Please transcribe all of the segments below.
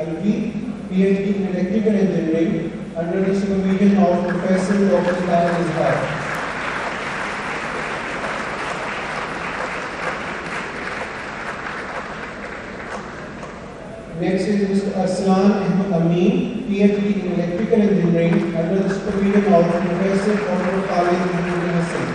Alvi, PhD in Electrical Engineering, under the supervision of Professor Dr. Tayyar Izhar. Next is Mr. Arslan Ahmed Amin, PhD in Electrical Engineering, under the supervision of Professor Dr. Khalid Mahmood Hassan.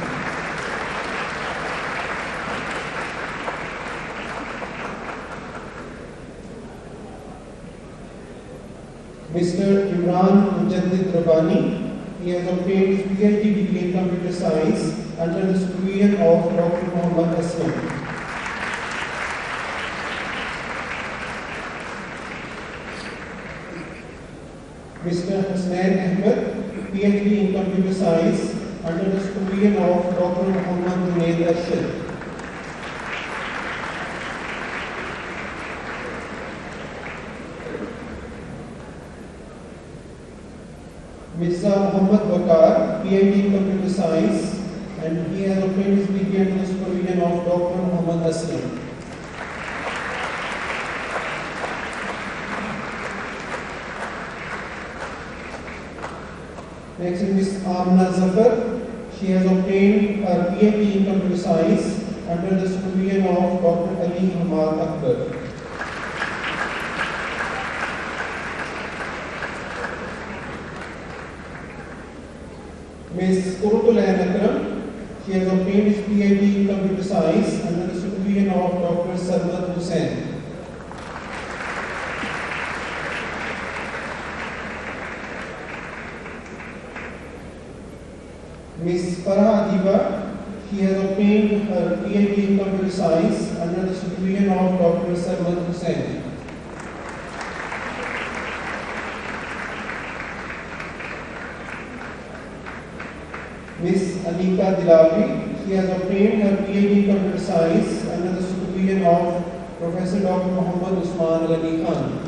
Mr. Imran Mujaddid Rabbani, he has obtained his PhD degree in Computer Science under the supervision of Dr. Muhammad Aslam. Mr. Hussain Ahmed, PhD in Computer Science under the supervision of Dr. Muhammad Junaid Arshad. Mirza Muhammad Bakar, PhD in Computer Science, and he has obtained his degree under the supervision of Dr. Muhammad Aslam. Next is Ms. Amna Zafar. She has obtained her PhD in Computer Science under the supervision of Dr. Ali Hamad Akbar. Ms. Qurratul Ain Akram, she has obtained his PhD in Computer Science under the supervision of Dr. Sarmat Hussain. Ms. Farah Adiba, she has obtained her PhD in Computer Science under the supervision of Dr. Sarmat Hussain. Ms. Anika Dilawi, she has obtained her PhD in Computer Science under the supervision of Professor Dr. Muhammad Usman Ali Khan.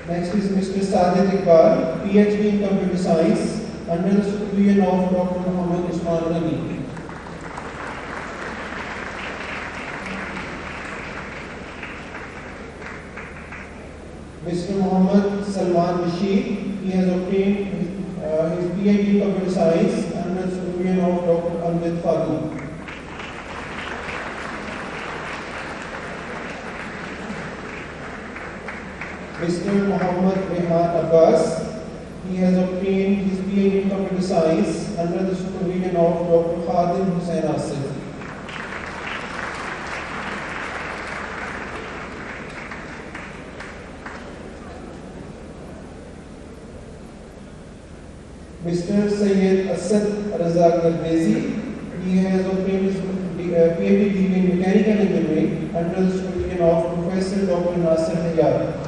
Next is Mr. Sajid Iqbal, PhD in Computer Science under the supervision of Dr. Muhammad Usman Ali. Mr. Muhammad Salman Rashid, he has obtained his PhD in Computer Science under the supervision of Dr. Amit Farooq. Mr. Muhammad Rehan Abbas, he has obtained his PhD in Computer Science under the supervision of Dr. Khadim Hussain Asif. Mr. Sayyid Asad Razak Garbezi, he has obtained his PhD degree in Mechanical Engineering under the supervision of Professor Dr. Nasir Hayat.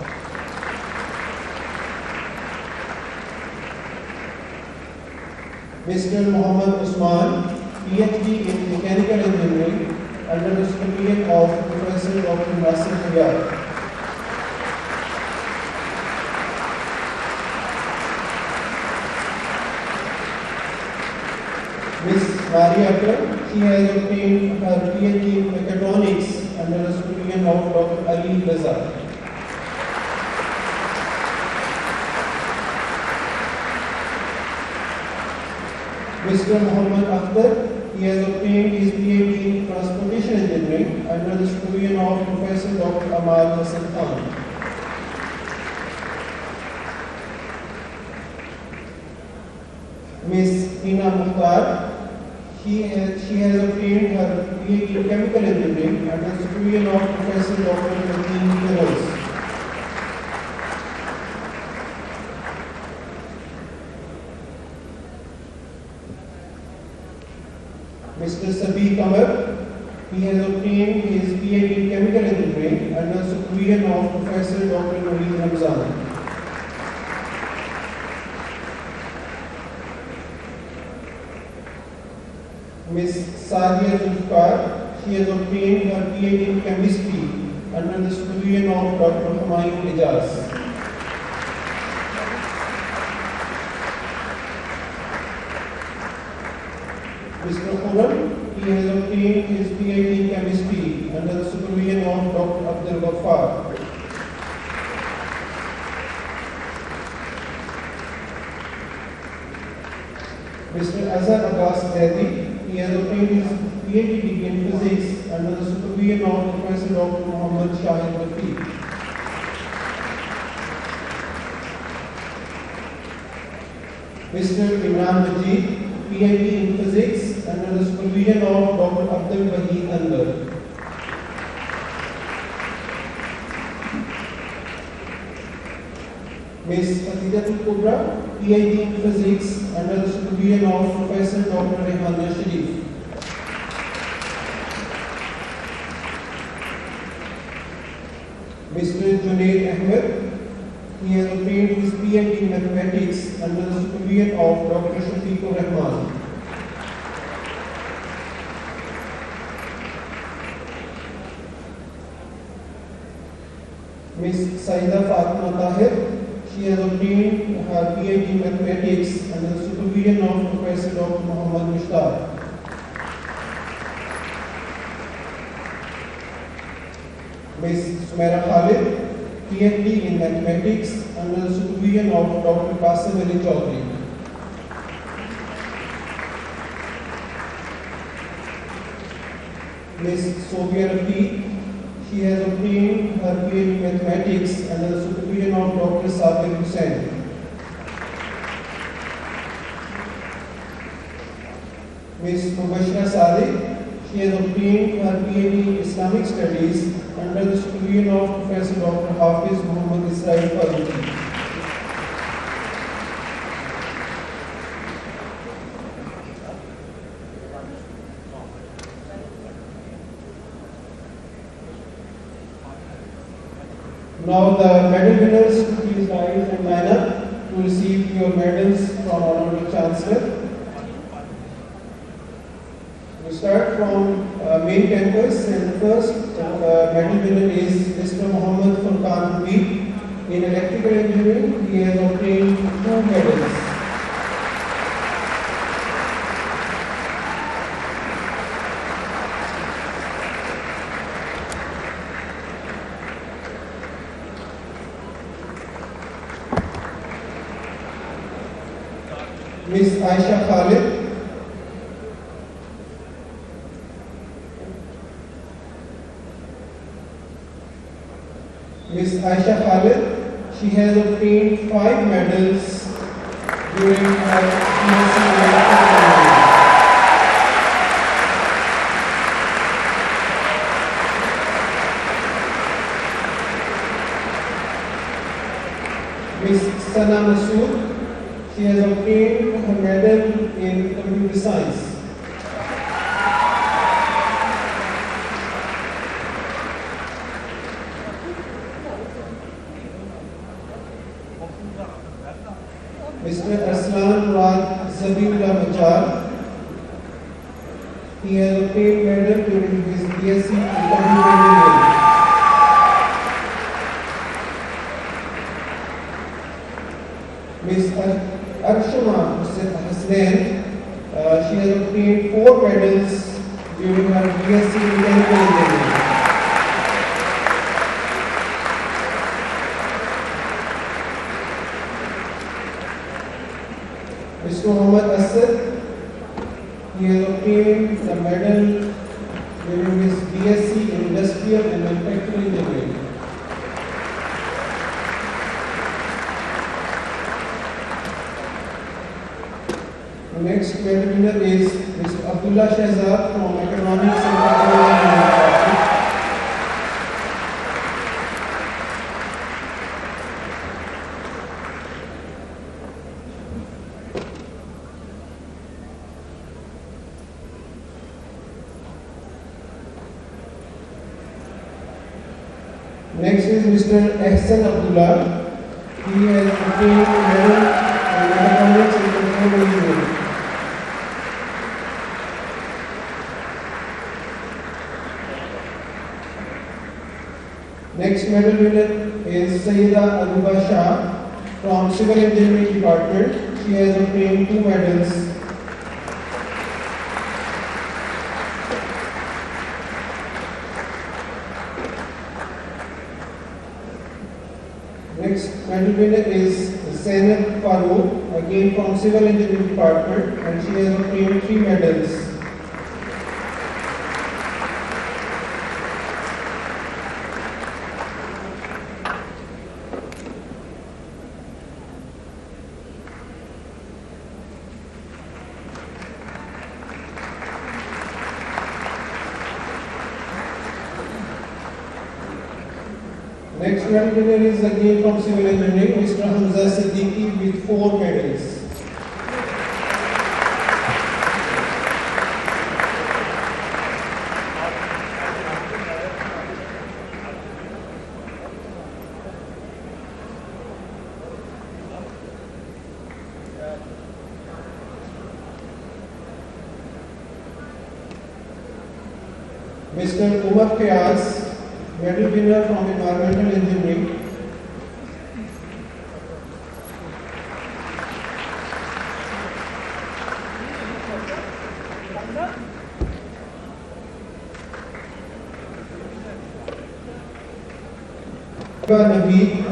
Mr. Muhammad Usman, PhD in Mechanical Engineering under the supervision of Professor Dr. Nasir Hayat. Ms. Maria Akram, she has obtained her PhD in Mechatronics under the supervision of Dr. Ali Raza. Mr. Muhammad Akhtar, he has obtained his PhD in Transportation Engineering under the supervision of Professor Dr. Amal Hassan Khan. Ms. Hina Mukhtar, she has obtained her PhD in Chemical Engineering under the supervision of Professor Dr. Nadeem Feroz. Mr. Sabi Kamar, he has obtained his PhD in Chemical Engineering under the supervision of Professor Dr. Naveed Ramzan. Ms. Sadia Zulfikar, she has obtained her PhD in Chemistry under the supervision of Dr. Humayun Ijaz. Mr. Khurram, he has obtained his PhD in Chemistry under the supervision of Dr. Abdul Ghaffar. Mr. Azhar Abbas Zaidi, he has obtained his PhD degree in physics under the supervision of Professor Dr. Muhammad Shahid Rafiq. Mr. Imran Majid, PhD in physics under the supervision of Dr. Abdul Wahid Anwar. Ms. Khadijatul Kubra, PhD in physics under the supervision of Professor Dr. Rehana Sharif. Mr. Junaid Ahmed, he has obtained his PhD in mathematics under the supervision of Dr. Shafiqur Rahman. Ms. Saida Fatima Tahir, she has obtained her PhD in mathematics under the supervision of Professor Dr. Muhammad Mushtaq. Ms. Sumaira Khalid, PhD in mathematics under the supervision of Dr. Qasim Ali Chaudhary. Ms. Sophia Rafiq, she has obtained her PhD in mathematics under the supervision of Dr. Sabir Hussain. Ms. Mubashira Sadiq, she has obtained her PhD in Islamic Studies under the supervision of Professor Dr. Hafiz Muhammad Israel Farooqi. Now the medal winners, please rise and line up to receive your medals from Honorable Chancellor. We start from main campus, and the first medal winner is Mr. Muhammad Furqan Habib. In electrical engineering, he has obtained 2 medals. Ms. Aisha Khalid, Ms. Aisha Khalid, she has obtained 5 medals during her BSc electrical engineering. Ms. Sana Masood, she has obtained a medal in computer science. Mr. Aslan Raj Zabirullah Machar, he has obtained medal during his BSc in computer engineering. Ms. Arshama Hasnain, she has obtained 4 medals during her BSc in Mechanical Engineering. Mr. Muhammad Asad, he has obtained the medal during his BSc in Industrial and Manufacturing Engineering. The next medal winner is Mr. Abdullah Shahzad from Economics and Technology Department. Next is Mr. Ehsan Abdullah. He has obtained a medal in Economics and Technology Engineering. Next medal winner is Sayyida Anuba Shah from Civil Engineering Department. She has obtained 2 medals. Next medal winner is Zainab Farooq, again from Civil Engineering Department, and she has obtained 3 medals. Next medal winner is again from Civil Engineering, Mr. Hamza Siddiqui with 4 medals. Mr. Umar Fayaz, medal winner from Environmental Engineering. Naveed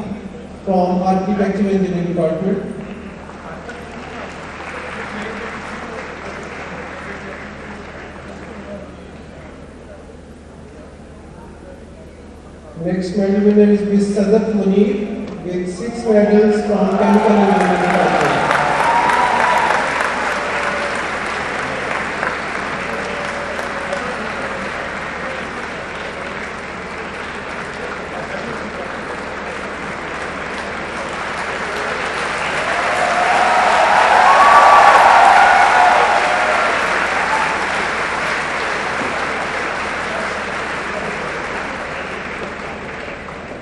from Architecture Engineering Department. Next medal winner is Ms. Sadat Munir with 6 medals from Chemical Engineering Department.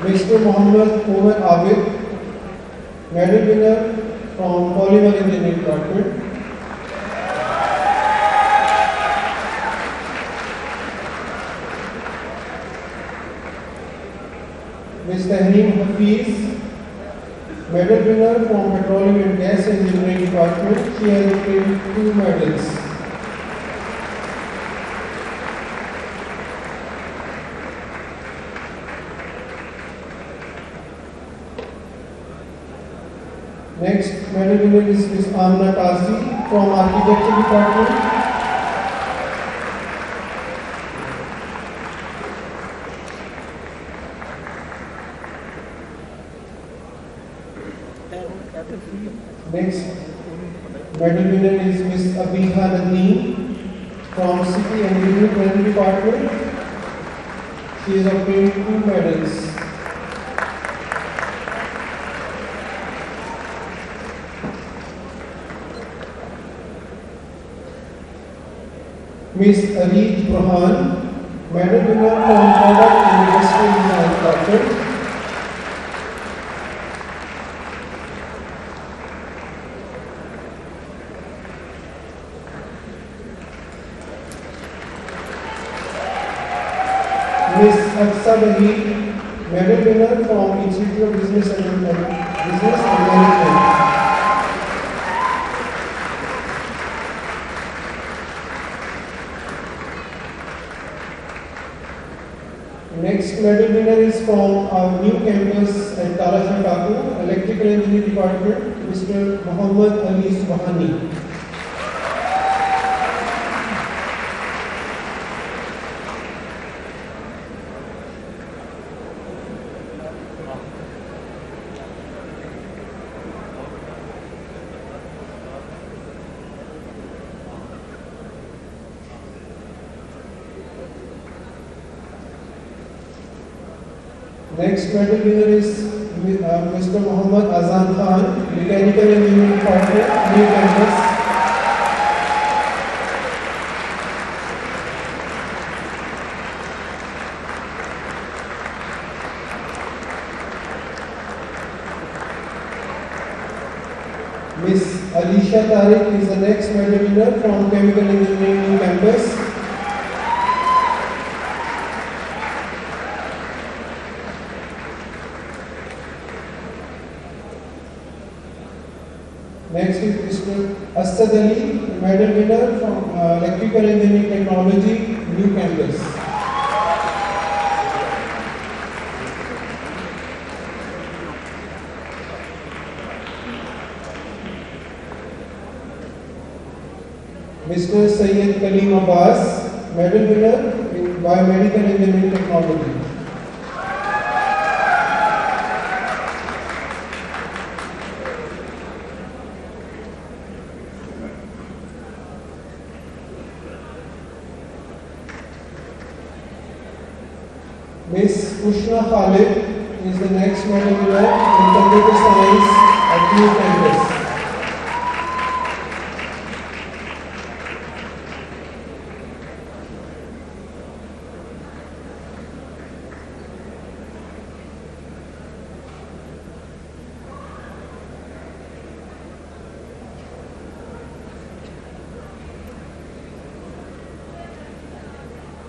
Mr. Muhammad Umar Abid, medal winner from Polymer Engineering Department. Ms. Tahneem Hafiz, medal winner from Petroleum and Gas Engineering Department. She has obtained 2 medals. Next medal winner is Ms. Amna Tazi from Architecture Department. Next medal winner is Ms. Abiha Nadeen from City Engineering Department. She has obtained 2 medals. Ms. Areej Burhan, medal winner from Product and Industrial Design Department. Ms. Aksa Bahid, medal winner from Institute of Business and Management. Next medal winner is from our new campus at Talasha Taku, Electrical Engineering Department, Mr. Muhammad Ali Subhani. Next medal winner is Mr. Muhammad Azan Khan, Mechanical Engineering Department, new campus. Ms. Alisha Tariq is the next medal winner from Chemical Engineering new campus. Next is Mr. Asad Ali, medal winner from Electrical Engineering Technology, new campus. Mr. Syed Kaleem Abbas, medal winner in Biomedical Engineering Technology. Miss Ushna Khalid is the next medal winner in Computer Science at New Campus.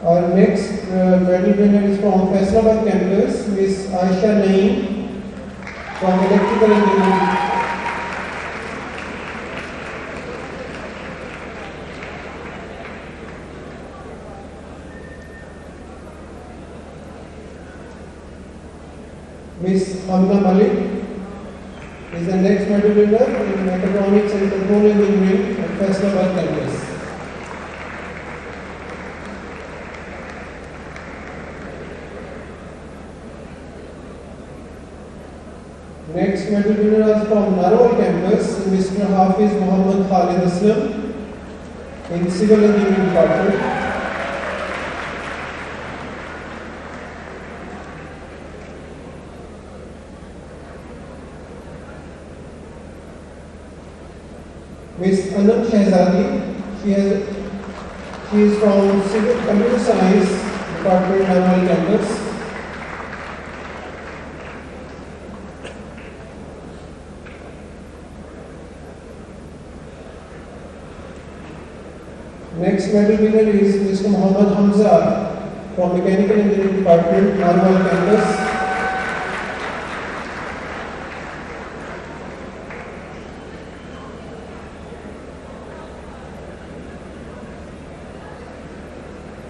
Our next medal winner is from Faisalabad campus, Miss Aisha Naeem from Electrical Engineering. Miss Hamna Malik is the next medal winner in Mechatronics and Control Engineering at Faisalabad campus. Next medal winner is from Narwal campus, Mr. Hafiz Muhammad Khalid Aslam in Civil Engineering Department. Miss Anam Shehzadi, she is from Civil Computer Science Department, Narwal campus. Next medal winner is Mr. Muhammad Hamza from Mechanical Engineering Department, Narwal campus.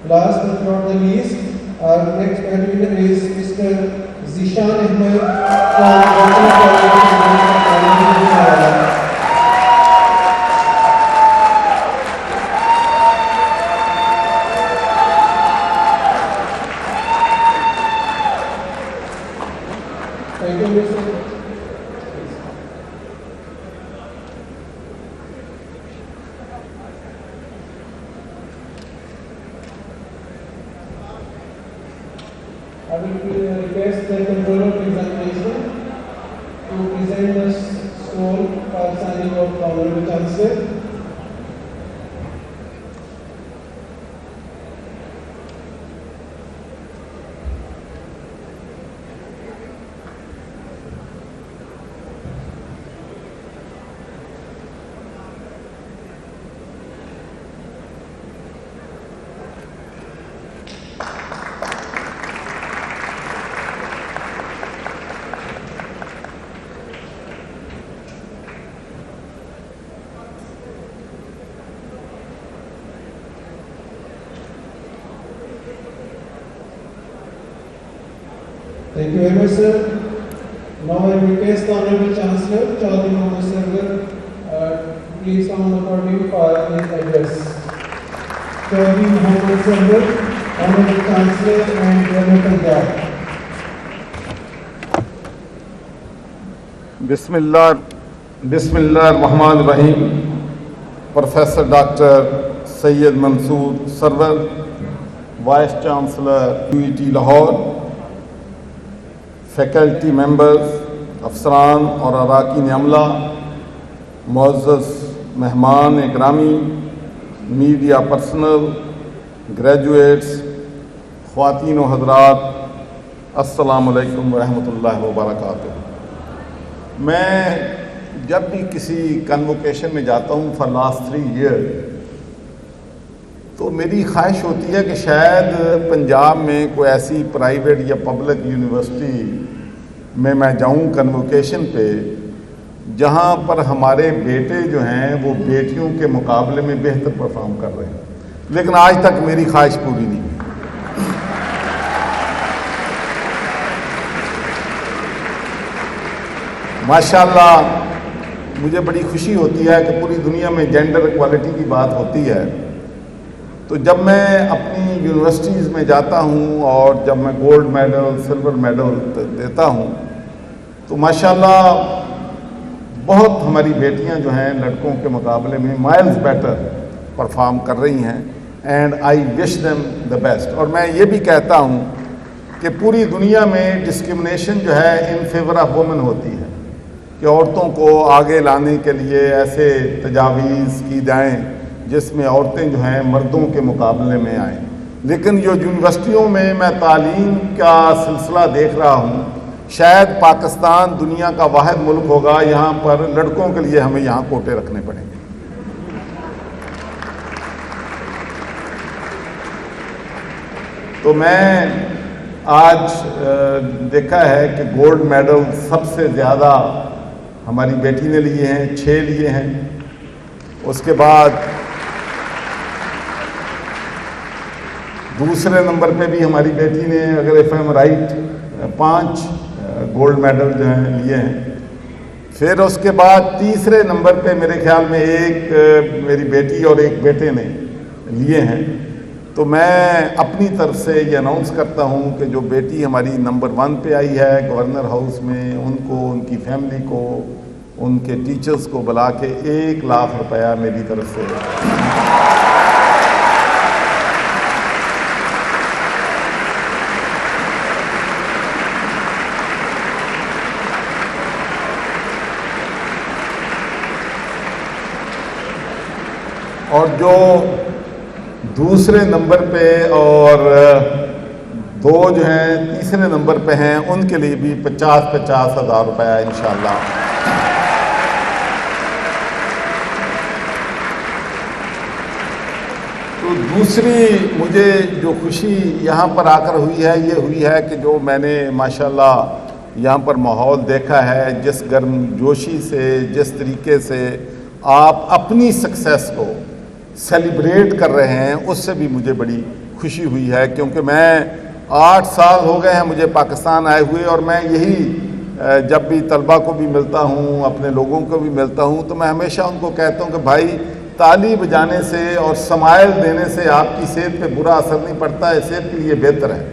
Last but not the least, our next medal winner is Mr. Zishan Ahmed from Government College. Thank you, Mr. I will request the controller of examination to present the scroll for signing of the Honorable Chancellor. Thank you very much, sir. Now I request the Honorable Chancellor, Chaudhry Mohammad Sarwar, please come on the podium for his address. Chaudhry Mohammad Sarwar, Honorable Chancellor and Governor Punjab. Bismillahir-Rahmanir-Rahim. Professor Dr. Syed Mansoor Sarwar, Vice Chancellor, UET Lahore, faculty members, افسران اور اراکین عملہ، معزز مہمان اکرامی، media personal, graduates, خواتین و حضرات، السلام علیکم ورحمۃ اللہ وبرکاتہ۔ میں جب بھی کسی کنووکیشن میں جاتا ہوں فار لاسٹ 3 ایئر تو میری خواہش ہوتی ہے کہ شاید پنجاب میں کوئی ایسی پرائیویٹ یا پبلک یونیورسٹی میں جاؤں کنووکیشن پہ جہاں پر ہمارے بیٹے جو ہیں وہ بیٹیوں کے مقابلے میں بہتر پرفارم کر رہے ہیں، لیکن آج تک میری خواہش پوری نہیں ہوئی۔ ماشاءاللہ مجھے بڑی خوشی ہوتی ہے کہ پوری دنیا میں جینڈر ایکوالٹی کی بات ہوتی ہے، تو جب میں اپنی یونیورسٹیز میں جاتا ہوں اور جب میں گولڈ میڈل سلور میڈل دیتا ہوں تو ماشاءاللہ بہت ہماری بیٹیاں جو ہیں لڑکوں کے مقابلے میں مائلز بیٹر پرفارم کر رہی ہیں، and I wish them the best. اور میں یہ بھی کہتا ہوں کہ پوری دنیا میں ڈسکرمنیشن جو ہے ان فیور آف وومن ہوتی ہے کہ عورتوں کو آگے لانے کے لیے ایسے تجاویز کی جائیں جس میں عورتیں جو ہیں مردوں کے مقابلے میں آئیں، لیکن جو یونیورسٹیوں میں تعلیم کا سلسلہ دیکھ رہا ہوں، شاید پاکستان دنیا کا واحد ملک ہوگا یہاں پر لڑکوں کے لیے ہمیں یہاں کوٹے رکھنے پڑیں گے۔ تو میں آج دیکھا ہے کہ گولڈ میڈل سب سے زیادہ ہماری بیٹی نے لیے ہیں، 6 لیے ہیں۔ اس کے بعد دوسرے نمبر پہ بھی ہماری بیٹی نے، اگر if I'm right, 5 gold medal جو ہیں لیے ہیں۔ پھر اس کے بعد تیسرے نمبر پہ میرے خیال میں ایک میری بیٹی اور ایک بیٹے نے لیے ہیں۔ تو میں اپنی طرف سے یہ اناؤنس کرتا ہوں کہ جو بیٹی ہماری نمبر 1 پہ آئی ہے گورنر ہاؤس میں، ان کو، ان کی فیملی کو، ان کے ٹیچرز کو بلا کے 1 لاکھ روپیہ میری طرف سے اور جو دوسرے نمبر پہ اور 2 جو ہیں تیسرے نمبر پہ ہیں ان کے لیے بھی 50,000 روپیہ انشاءاللہ۔ تو دوسری مجھے جو خوشی یہاں پر آ کر ہوئی ہے یہ ہوئی ہے کہ جو میں نے ماشاءاللہ یہاں پر ماحول دیکھا ہے، جس گرم جوشی سے، جس طریقے سے آپ اپنی سکسیس کو سیلیبریٹ کر رہے ہیں، اس سے بھی مجھے بڑی خوشی ہوئی ہے، کیونکہ میں 8 سال ہو گئے ہیں مجھے پاکستان آئے ہوئے، اور میں یہی جب بھی طلبہ کو بھی ملتا ہوں، اپنے لوگوں کو بھی ملتا ہوں، تو میں ہمیشہ ان کو کہتا ہوں کہ بھائی تالی بجانے سے اور سمائل دینے سے آپ کی صحت پہ برا اثر نہیں پڑتا ہے، صحت کے لیے بہتر ہے۔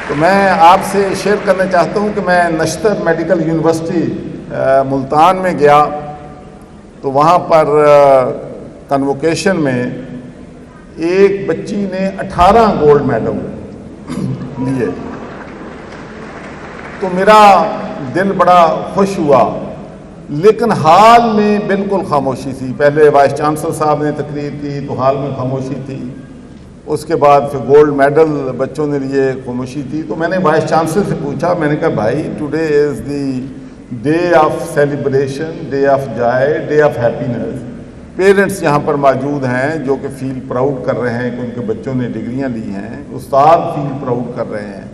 تو میں آپ سے شیئر کرنا چاہتا ہوں کہ میں نشتر میڈیکل یونیورسٹی ملتان میں گیا تو وہاں پر کنووکیشن میں ایک بچی نے 18 گولڈ میڈل لیے، تو میرا دل بڑا خوش ہوا، لیکن حال میں بالکل خاموشی تھی۔ پہلے وائس چانسلر صاحب نے تقریر کی تو حال میں خاموشی تھی، اس کے بعد پھر گولڈ میڈل بچوں نے لیے، خاموشی تھی۔ تو میں نے وائس چانسلر سے پوچھا، میں نے کہا بھائی today is the day of celebration, day of joy, day of happiness. Parents یہاں پر موجود ہیں جو کہ فیل پراؤڈ کر رہے ہیں کہ ان کے بچوں نے ڈگریاں لی ہیں، استاد فیل پراؤڈ کر رہے ہیں،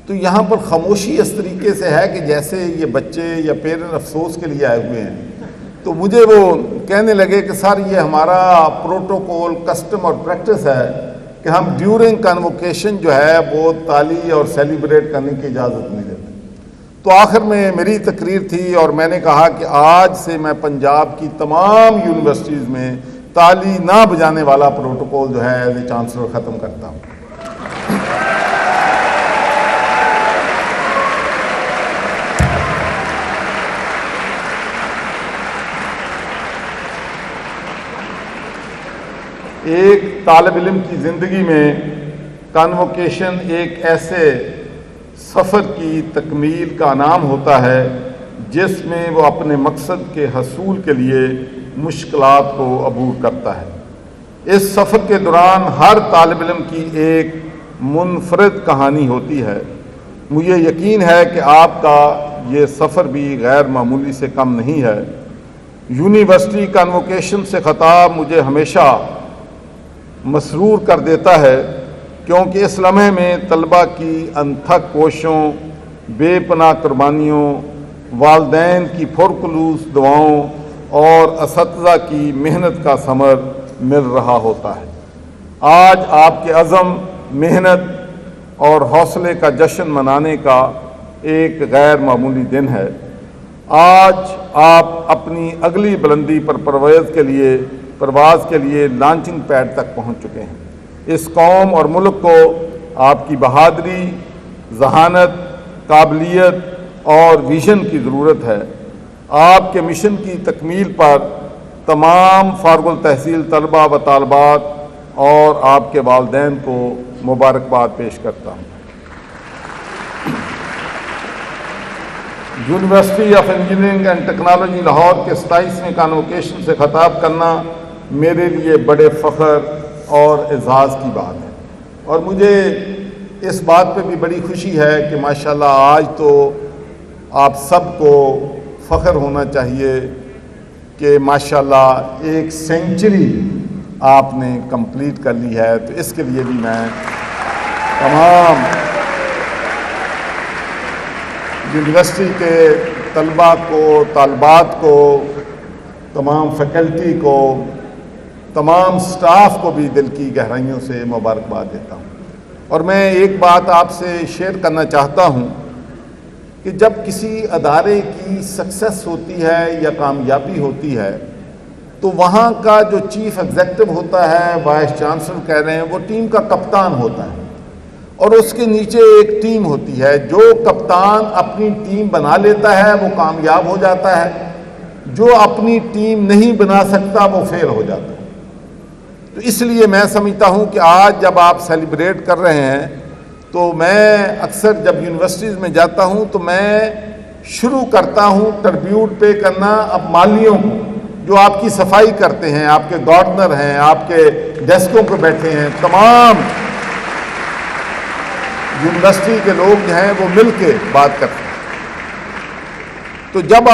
تو یہاں پر خاموشی اس طریقے سے ہے کہ جیسے یہ بچے یا پیرنٹ افسوس کے لیے آئے ہوئے ہیں۔ تو مجھے وہ کہنے لگے کہ سر یہ ہمارا پروٹوکول، کسٹم اور پریکٹس ہے کہ ہم ڈیورنگ کنووکیشن جو ہے وہ تالی اور سیلیبریٹ کرنے کی اجازت نہیں دیتے۔ تو آخر میں میری تقریر تھی اور میں نے کہا کہ آج سے میں پنجاب کی تمام یونیورسٹیز میں تالی نہ بجانے والا پروٹوکول جو ہے ایز اے چانسلر ختم کرتا ہوں۔ ایک طالب علم کی زندگی میں کنووکیشن ایک ایسے سفر کی تکمیل کا نام ہوتا ہے جس میں وہ اپنے مقصد کے حصول کے لیے مشکلات کو عبور کرتا ہے۔ اس سفر کے دوران ہر طالب علم کی ایک منفرد کہانی ہوتی ہے۔ مجھے یقین ہے کہ آپ کا یہ سفر بھی غیر معمولی سے کم نہیں ہے۔ یونیورسٹی کنووکیشن سے خطاب مجھے ہمیشہ مسرور کر دیتا ہے، کیونکہ اس لمحے میں طلبہ کی انتھک کوششوں، بے پناہ قربانیوں، والدین کی پرخلوص دعاؤں اور اساتذہ کی محنت کا ثمر مل رہا ہوتا ہے۔ آج آپ کے عزم، محنت اور حوصلے کا جشن منانے کا ایک غیر معمولی دن ہے۔ آج آپ اپنی اگلی بلندی پر پرواز کے لیے لانچنگ پیڈ تک پہنچ چکے ہیں۔ اس قوم اور ملک کو آپ کی بہادری، ذہانت، قابلیت اور ویژن کی ضرورت ہے۔ آپ کے مشن کی تکمیل پر تمام فارغ التحصیل طلباء و طالبات اور آپ کے والدین کو مبارکباد پیش کرتا ہوں۔ University of engineering and technology Lahore کے 27ویں کانوکیشن سے خطاب کرنا میرے لیے بڑے فخر اور اعزاز کی بات ہے، اور مجھے اس بات پہ بھی بڑی خوشی ہے کہ ماشاءاللہ آج تو آپ سب کو فخر ہونا چاہیے کہ ماشاءاللہ 1 سینچری آپ نے کمپلیٹ کر لی ہے۔ تو اس کے لیے بھی میں تمام یونیورسٹی کے طلباء کو، طالبات کو، تمام فیکلٹی کو، تمام سٹاف کو بھی دل کی گہرائیوں سے مبارکباد دیتا ہوں۔ اور میں ایک بات آپ سے شیئر کرنا چاہتا ہوں کہ جب کسی ادارے کی سکسیس ہوتی ہے یا کامیابی ہوتی ہے تو وہاں کا جو چیف ایگزیکٹو ہوتا ہے، وائس چانسلر کہہ رہے ہیں، وہ ٹیم کا کپتان ہوتا ہے، اور اس کے نیچے ایک ٹیم ہوتی ہے۔ جو کپتان اپنی ٹیم بنا لیتا ہے وہ کامیاب ہو جاتا ہے، جو اپنی ٹیم نہیں بنا سکتا وہ فیل ہو جاتا ہے۔ تو اس لیے میں سمجھتا ہوں کہ آج جب آپ سیلیبریٹ کر رہے ہیں تو میں اکثر جب یونیورسٹیز میں جاتا ہوں تو میں شروع کرتا ہوں ٹربیوٹ پے کرنا اب مالیوں کو، جو آپ کی صفائی کرتے ہیں، آپ کے گارڈنر ہیں، آپ کے ڈیسکوں پہ بیٹھے ہیں، تمام یونیورسٹی کے لوگ جو ہیں وہ مل کے بات کرتے ہیں۔ تو جب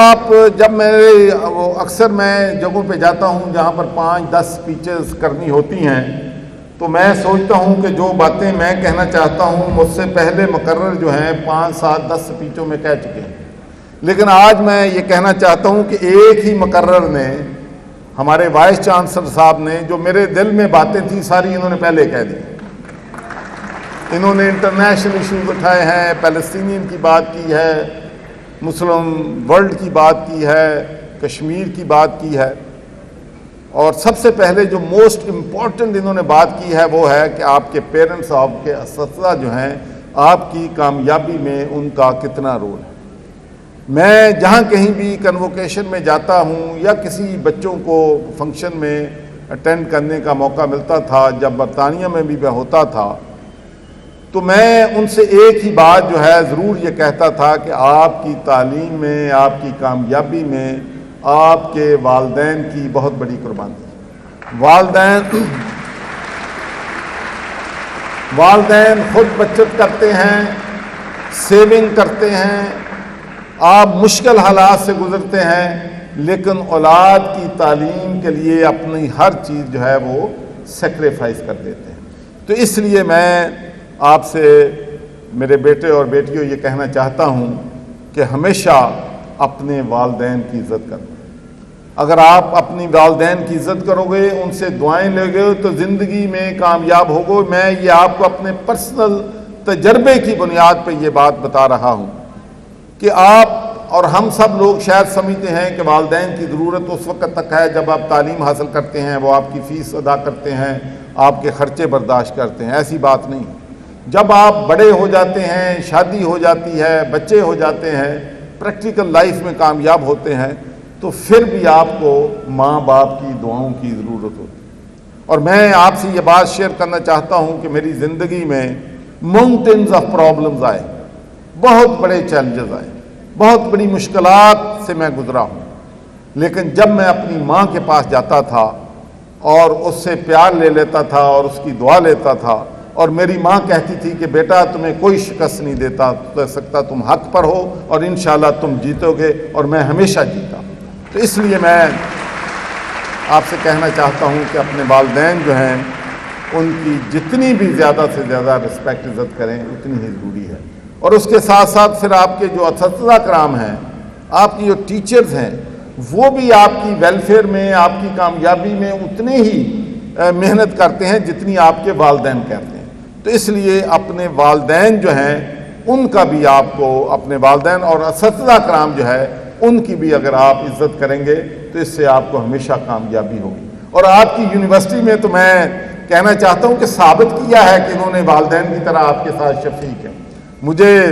اکثر میں جگہوں پہ جاتا ہوں جہاں پر 5-10 سپیچز کرنی ہوتی ہیں تو میں سوچتا ہوں کہ جو باتیں میں کہنا چاہتا ہوں مجھ سے پہلے مقرر جو ہیں 5-7-10 سپیچوں میں کہہ چکے ہیں، لیکن آج میں یہ کہنا چاہتا ہوں کہ ایک ہی مقرر نے، ہمارے وائس چانسلر صاحب نے، جو میرے دل میں باتیں تھیں ساری انہوں نے پہلے کہہ دی۔ انہوں نے انٹرنیشنل ایشوز اٹھائے ہیں، پیلسٹینین کی بات کی ہے، مسلم ورلڈ کی بات کی ہے، کشمیر کی بات کی ہے، اور سب سے پہلے جو موسٹ امپورٹنٹ انہوں نے بات کی ہے وہ ہے کہ آپ کے پیرنٹس، آپ کے اساتذہ جو ہیں، آپ کی کامیابی میں ان کا کتنا رول ہے۔ میں جہاں کہیں بھی کنووکیشن میں جاتا ہوں یا کسی بچوں کو فنکشن میں اٹینڈ کرنے کا موقع ملتا تھا، جب برطانیہ میں بھی میں ہوتا تھا، تو میں ان سے ایک ہی بات جو ہے ضرور یہ کہتا تھا کہ آپ کی تعلیم میں، آپ کی کامیابی میں آپ کے والدین کی بہت بڑی قربانی ہے۔ والدین خود بچت کرتے ہیں، سیونگ کرتے ہیں، آپ مشکل حالات سے گزرتے ہیں، لیکن اولاد کی تعلیم کے لیے اپنی ہر چیز جو ہے وہ سیکریفائز کر دیتے ہیں۔ تو اس لیے میں آپ سے، میرے بیٹے اور بیٹیوں، یہ کہنا چاہتا ہوں کہ ہمیشہ اپنے والدین کی عزت کریں۔ اگر آپ اپنی والدین کی عزت کرو گے، ان سے دعائیں لو گے تو زندگی میں کامیاب ہوگے۔ میں یہ آپ کو اپنے پرسنل تجربے کی بنیاد پہ یہ بات بتا رہا ہوں کہ آپ اور ہم سب لوگ شاید سمجھتے ہیں کہ والدین کی ضرورت اس وقت تک ہے جب آپ تعلیم حاصل کرتے ہیں، وہ آپ کی فیس ادا کرتے ہیں، آپ کے خرچے برداشت کرتے ہیں۔ ایسی بات نہیں۔ جب آپ بڑے ہو جاتے ہیں، شادی ہو جاتی ہے، بچے ہو جاتے ہیں، پریکٹیکل لائف میں کامیاب ہوتے ہیں، تو پھر بھی آپ کو ماں باپ کی دعاؤں کی ضرورت ہوتی ہے۔ اور میں آپ سے یہ بات شیئر کرنا چاہتا ہوں کہ میری زندگی میں ماؤنٹینز آف پرابلمز آئے، بہت بڑے چیلنجز آئے، بہت بڑی مشکلات سے میں گزرا ہوں، لیکن جب میں اپنی ماں کے پاس جاتا تھا اور اس سے پیار لے لیتا تھا اور اس کی دعا لیتا تھا، اور میری ماں کہتی تھی کہ بیٹا تمہیں کوئی شکست نہیں دے سکتا، تم حق پر ہو اور انشاءاللہ تم جیتو گے، اور میں ہمیشہ جیتا۔ تو اس لیے میں آپ سے کہنا چاہتا ہوں کہ اپنے والدین جو ہیں ان کی جتنی بھی زیادہ سے زیادہ رسپیکٹ عزت کریں اتنی ہی ضروری ہے، اور اس کے ساتھ ساتھ پھر آپ کے جو اساتذہ کرام ہیں، آپ کی جو ٹیچرز ہیں، وہ بھی آپ کی ویلفیئر میں، آپ کی کامیابی میں اتنے ہی محنت کرتے ہیں جتنی آپ کے والدین کرتے ہیں۔ تو اس لیے اپنے والدین جو ہیں ان کا بھی آپ کو، اپنے والدین اور اساتذہ کرام جو ہے ان کی بھی اگر آپ عزت کریں گے تو اس سے آپ کو ہمیشہ کامیابی ہوگی۔ اور آپ کی یونیورسٹی میں تو میں کہنا چاہتا ہوں کہ ثابت کیا ہے کہ انہوں نے والدین کی طرح آپ کے ساتھ شفیق ہیں۔ مجھے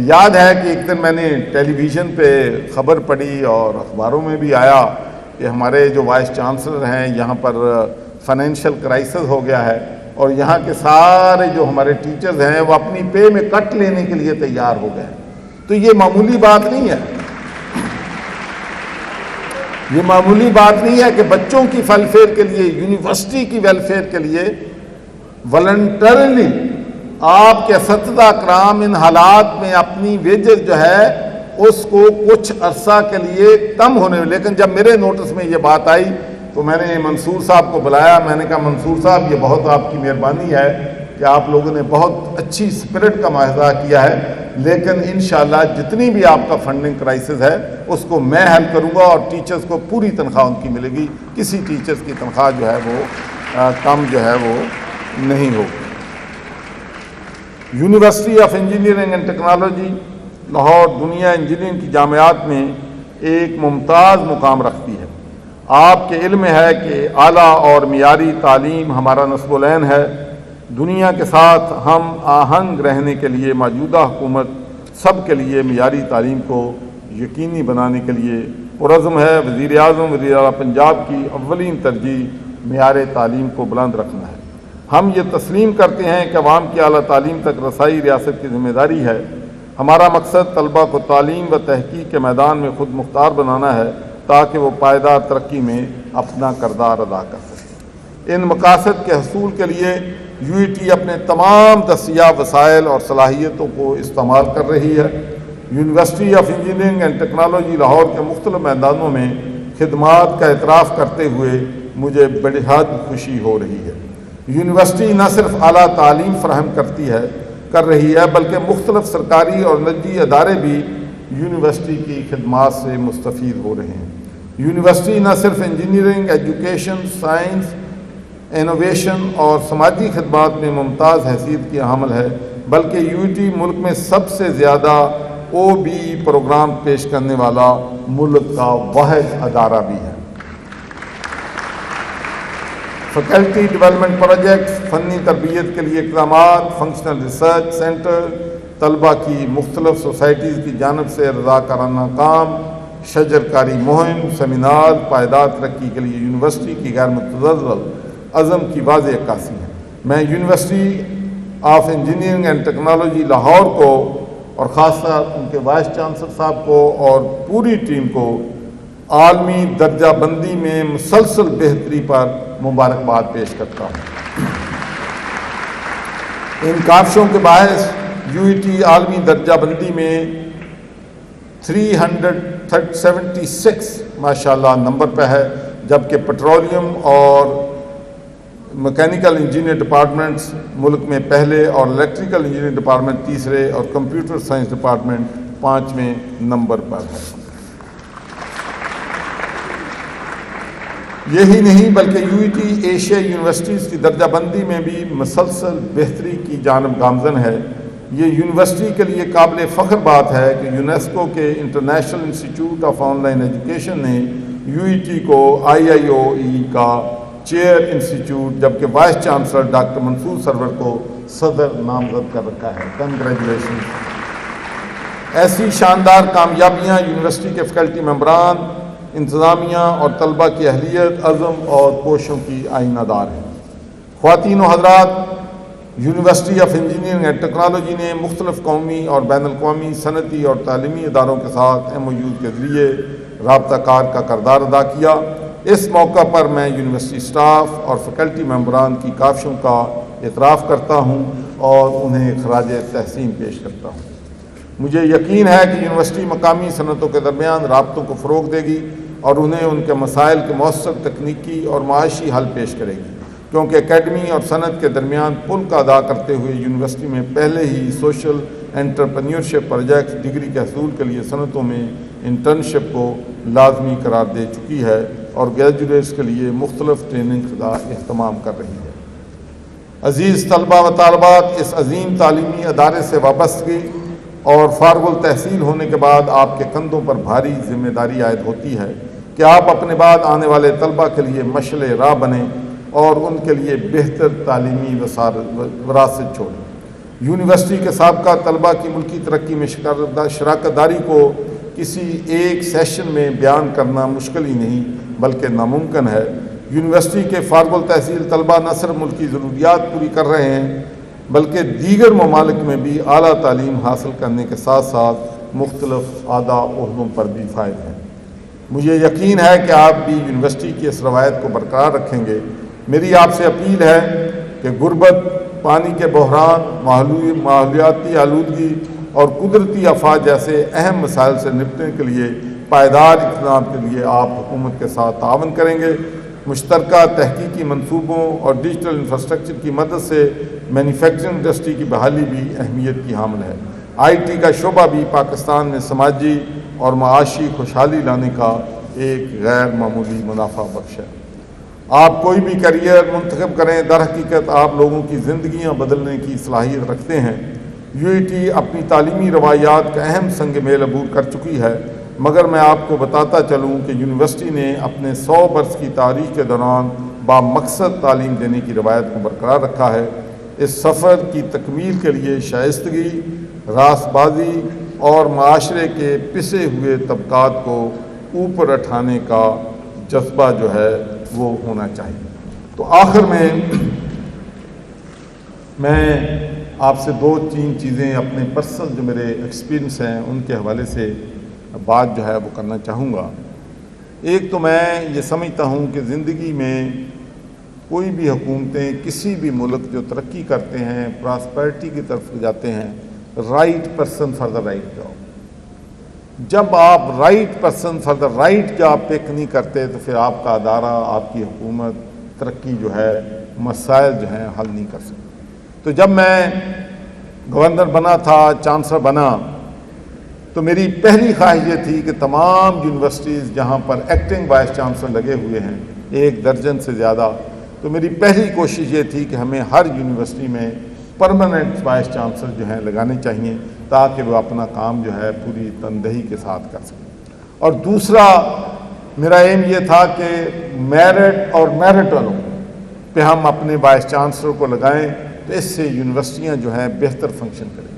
یاد ہے کہ ایک دن میں نے ٹیلی ویژن پہ خبر پڑھی اور اخباروں میں بھی آیا کہ ہمارے جو وائس چانسلر ہیں یہاں پر فائنینشیل کرائسس ہو گیا ہے اور یہاں کے سارے جو ہمارے ٹیچرز ہیں وہ اپنی پے میں کٹ لینے کے لیے تیار ہو گئے ہیں۔ تو یہ معمولی بات نہیں ہے، یہ معمولی بات نہیں ہے کہ بچوں کی ویلفیئر کے لیے، یونیورسٹی کی ویلفیئر کے لیے والنٹرلی آپ کے اساتذہ کرام ان حالات میں اپنی ویجز جو ہے اس کو کچھ عرصہ کے لیے کم ہونے میں، لیکن جب میرے نوٹس میں یہ بات آئی تو میں نے منصور صاحب کو بلایا، میں نے کہا منصور صاحب یہ بہت آپ کی مہربانی ہے کہ آپ لوگوں نے بہت اچھی اسپرٹ کا مظاہرہ کیا ہے، لیکن انشاءاللہ جتنی بھی آپ کا فنڈنگ کرائسس ہے اس کو میں حل کروں گا اور ٹیچرز کو پوری تنخواہ ان کی ملے گی، کسی ٹیچرز کی تنخواہ جو ہے وہ کم جو ہے وہ نہیں ہوگی۔ University of engineering and technology Lahore دنیا انجینئرنگ کی جامعات میں ایک ممتاز مقام رکھتی ہے۔ آپ کے علم میں ہے کہ اعلیٰ اور معیاری تعلیم ہمارا نصب العین ہے۔ دنیا کے ساتھ ہم آہنگ رہنے کے لیے موجودہ حکومت سب کے لیے معیاری تعلیم کو یقینی بنانے کے لیے پرعزم ہے۔ وزیر اعظم وزیر اعلیٰ پنجاب کی اولین ترجیح معیار تعلیم کو بلند رکھنا ہے۔ ہم یہ تسلیم کرتے ہیں کہ عوام کی اعلیٰ تعلیم تک رسائی ریاست کی ذمہ داری ہے۔ ہمارا مقصد طلبہ کو تعلیم و تحقیق کے میدان میں خود مختار بنانا ہے تاکہ وہ پائیدار ترقی میں اپنا کردار ادا کر سکیں۔ ان مقاصد کے حصول کے لیے یو ای ٹی اپنے تمام دستیاب وسائل اور صلاحیتوں کو استعمال کر رہی ہے۔ University of engineering and technology Lahore کے مختلف میدانوں میں خدمات کا اعتراف کرتے ہوئے مجھے بڑی حد خوشی ہو رہی ہے۔ یونیورسٹی نہ صرف اعلیٰ تعلیم فراہم کر رہی ہے بلکہ مختلف سرکاری اور نجی ادارے بھی یونیورسٹی کی خدمات سے مستفید ہو رہے ہیں۔ یونیورسٹی نہ صرف انجینئرنگ، ایجوکیشن، سائنس، انوویشن اور سماجی خدمات میں ممتاز حیثیت کی حامل ہے بلکہ یو ای ٹی ملک میں سب سے زیادہ او بی پروگرام پیش کرنے والا ملک کا واحد ادارہ بھی ہے۔ فیکلٹی ڈیولپمنٹ پروجیکٹ، فنی تربیت کے لیے اقدامات، فنکشنل ریسرچ سینٹر، طلبہ کی مختلف سوسائٹیز کی جانب سے رضاکارانہ کام، شجرکاری مہم، سیمینار، پائیدار ترقی کے لیے یونیورسٹی کی غیر متزلزل عزم کی واضح عکاسی ہے۔ میں university of engineering and technology Lahore کو اور خاص طور ان کے وائس چانسلر صاحب کو اور پوری ٹیم کو عالمی درجہ بندی میں مسلسل بہتری پر مبارکباد پیش کرتا ہوں۔ ان کاوشوں کے باعث یو ای ٹی عالمی درجہ بندی میں 376 ماشاءاللہ نمبر پہ ہے، جبکہ پیٹرولیم اور میکینیکل انجینئر ڈپارٹمنٹس ملک میں پہلے اور الیکٹریکل انجینئر ڈپارٹمنٹ تیسرے اور کمپیوٹر سائنس ڈپارٹمنٹ 5ویں نمبر پر ہے۔ یہی نہیں بلکہ U E T Asia universities کی درجہ بندی میں بھی مسلسل بہتری کی جانب گامزن ہے۔ یہ یونیورسٹی کے لیے قابل فخر بات ہے کہ یونیسکو کے international institute of on line education نے یو ای ٹی کو IIOE کا چیئر انسٹیٹیوٹ جبکہ وائس چانسلر ڈاکٹر منصور سرور کو صدر نامزد کر رکھا ہے۔ کنگریچولیشن۔ ایسی شاندار کامیابیاں یونیورسٹی کے فیکلٹی ممبران، انتظامیہ اور طلبہ کی اہلیت، عزم اور کوششوں کی آئینہ دار ہیں۔ خواتین و حضرات، university of engineering and technology نے مختلف قومی اور بین الاقوامی صنعتی اور تعلیمی اداروں کے ساتھ MOUs کے ذریعے رابطہ کار کا کردار ادا کیا۔ اس موقع پر میں یونیورسٹی سٹاف اور فیکلٹی ممبران کی کاوشوں کا اعتراف کرتا ہوں اور انہیں خراج تحسین پیش کرتا ہوں۔ مجھے یقین ہے کہ یونیورسٹی مقامی صنعتوں کے درمیان رابطوں کو فروغ دے گی اور انہیں ان کے مسائل کے مؤثر تکنیکی اور معاشی حل پیش کرے گی، کیونکہ اکیڈمی اور صنعت کے درمیان پل کا ادا کرتے ہوئے یونیورسٹی میں پہلے ہی سوشل انٹرپرینیورشپ پروجیکٹس ڈگری کے حصول کے لیے صنعتوں میں انٹرنشپ کو لازمی قرار دے چکی ہے اور گریجویٹس کے لیے مختلف ٹریننگ کا اہتمام کر رہی ہے۔ عزیز طلبہ و طالبات، اس عظیم تعلیمی ادارے سے وابستگی اور فارغ التحصیل ہونے کے بعد آپ کے کندھوں پر بھاری ذمہ داری عائد ہوتی ہے کہ آپ اپنے بعد آنے والے طلبہ کے لیے مشعل راہ بنیں اور ان کے لیے بہتر تعلیمی وراثت چھوڑیں۔ یونیورسٹی کے سابقہ طلبہ کی ملکی ترقی میں شراکت داری کو کسی ایک سیشن میں بیان کرنا مشکل ہی نہیں بلکہ ناممکن ہے۔ یونیورسٹی کے فارغ التحصیل طلبہ نہ صرف ملکی ضروریات پوری کر رہے ہیں بلکہ دیگر ممالک میں بھی اعلیٰ تعلیم حاصل کرنے کے ساتھ ساتھ مختلف اعلیٰ عہدوں پر بھی فائز ہیں۔ مجھے یقین ہے کہ آپ بھی یونیورسٹی کی اس روایت کو برقرار رکھیں گے۔ میری آپ سے اپیل ہے کہ غربت، پانی کے بحران، ماحولیاتی آلودگی اور قدرتی آفات جیسے اہم مسائل سے نپٹنے کے لیے پائیدار اقدام کے لیے آپ حکومت کے ساتھ تعاون کریں گے۔ مشترکہ تحقیقی منصوبوں اور ڈیجیٹل انفراسٹرکچر کی مدد سے مینوفیکچرنگ انڈسٹری کی بحالی بھی اہمیت کی حامل ہے۔ آئی ٹی کا شعبہ بھی پاکستان میں سماجی اور معاشی خوشحالی لانے کا ایک غیر معمولی منافع بخش ہے۔ آپ کوئی بھی کیریئر منتخب کریں، در حقیقت آپ لوگوں کی زندگیاں بدلنے کی صلاحیت رکھتے ہیں۔ یو ای ٹی اپنی تعلیمی روایات کا اہم سنگ میل عبور کر چکی ہے، مگر میں آپ کو بتاتا چلوں کہ یونیورسٹی نے اپنے 100 برس کی تاریخ کے دوران بامقصد تعلیم دینے کی روایت کو برقرار رکھا ہے۔ اس سفر کی تکمیل کے لیے شائستگی، راست بازی اور معاشرے کے پسے ہوئے طبقات کو اوپر اٹھانے کا جذبہ جو ہے وہ ہونا چاہیے۔ تو آخر میں آپ سے 2-3 چیزیں اپنے پرسنل جو میرے ایکسپیرینس ہیں ان کے حوالے سے بات جو ہے وہ کرنا چاہوں گا۔ ایک تو میں یہ سمجھتا ہوں کہ زندگی میں کوئی بھی حکومتیں، کسی بھی ملک جو ترقی کرتے ہیں، پراسپیرٹی کی طرف جاتے ہیں، right person for the right job. جب آپ right person for the right job pick نہیں کرتے تو پھر آپ کا ادارہ، آپ کی حکومت ترقی جو ہے، مسائل جو ہیں حل نہیں کر سکتے۔ تو جب میں گورنر بنا تھا، چانسلر بنا، تو میری پہلی خواہش یہ تھی کہ تمام یونیورسٹیز جہاں پر ایکٹنگ وائس چانسلر لگے ہوئے ہیں 1 درجن سے زیادہ، تو میری پہلی کوشش یہ تھی کہ ہمیں ہر یونیورسٹی میں پرماننٹ وائس چانسلر جو ہیں لگانے چاہیے تاکہ وہ اپنا کام جو ہے پوری تندہی کے ساتھ کر سکیں۔ اور دوسرا میرا ایم یہ تھا کہ میرٹ اور میرٹ والوں پہ ہم اپنے وائس چانسلر کو لگائیں تو اس سے یونیورسٹیاں جو ہیں بہتر فنکشن کریں۔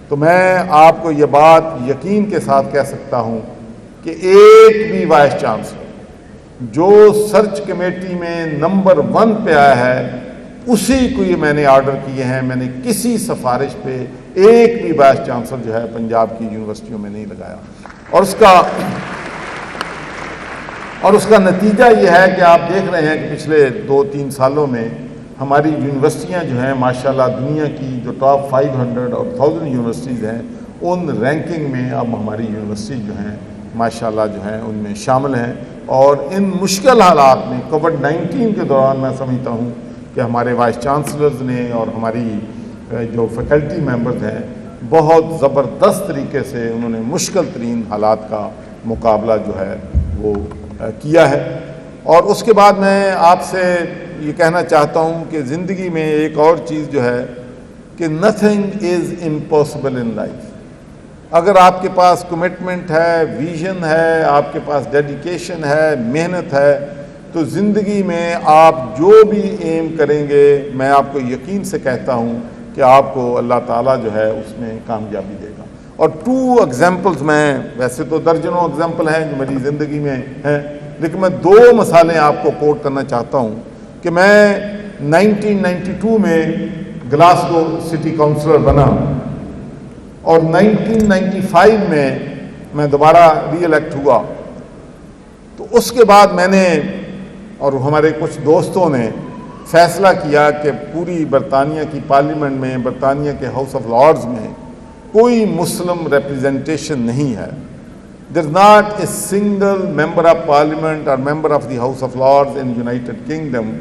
تو میں آپ کو یہ بات یقین کے ساتھ کہہ سکتا ہوں کہ ایک بھی وائس چانسلر جو سرچ کمیٹی میں نمبر 1 پہ آیا ہے اسی کو یہ میں نے آرڈر کیے ہیں۔ میں نے کسی سفارش پہ ایک بھی وائس چانسلر جو ہے پنجاب کی یونیورسٹیوں میں نہیں لگایا، اور اس کا نتیجہ یہ ہے کہ آپ دیکھ رہے ہیں کہ پچھلے 2-3 سالوں میں ہماری یونیورسٹیاں جو ہیں ماشاءاللہ دنیا کی جو ٹاپ 500 اور 1000 یونیورسٹیز ہیں ان رینکنگ میں اب ہماری یونیورسٹی جو ہیں ماشاءاللہ جو ہیں ان میں شامل ہیں۔ اور ان مشکل حالات میں کووڈ-19 کے دوران میں سمجھتا ہوں کہ ہمارے وائس چانسلرز نے اور ہماری جو فیکلٹی ممبرز ہیں بہت زبردست طریقے سے انہوں نے مشکل ترین حالات کا مقابلہ جو ہے وہ کیا ہے۔ اور اس کے بعد میں آپ سے یہ کہنا چاہتا ہوں کہ زندگی میں ایک اور چیز جو ہے کہ nothing is impossible in life. اگر آپ کے پاس کمٹمنٹ ہے، ویژن ہے، آپ کے پاس ڈیڈیکیشن ہے، محنت ہے، تو زندگی میں آپ جو بھی ایم کریں گے میں آپ کو یقین سے کہتا ہوں کہ آپ کو اللہ تعالیٰ جو ہے اس میں کامیابی دے گا۔ اور 2 ایگزامپلز میں، ویسے تو درجنوں ایگزامپل ہیں جو میری زندگی میں ہیں، لیکن میں 2 مثالیں آپ کو کوٹ کرنا چاہتا ہوں کہ میں 1992 میں گلاسگو سٹی کونسلر بنا اور 1995 میں دوبارہ ری الیکٹ ہوا۔ تو اس کے بعد میں نے اور ہمارے کچھ دوستوں نے فیصلہ کیا کہ پوری برطانیہ کی پارلیمنٹ میں، برطانیہ کے ہاؤس آف لارڈز میں کوئی مسلم ریپریزنٹیشن نہیں ہے۔ There is not a single member of parliament or member of the House of Lords in United Kingdom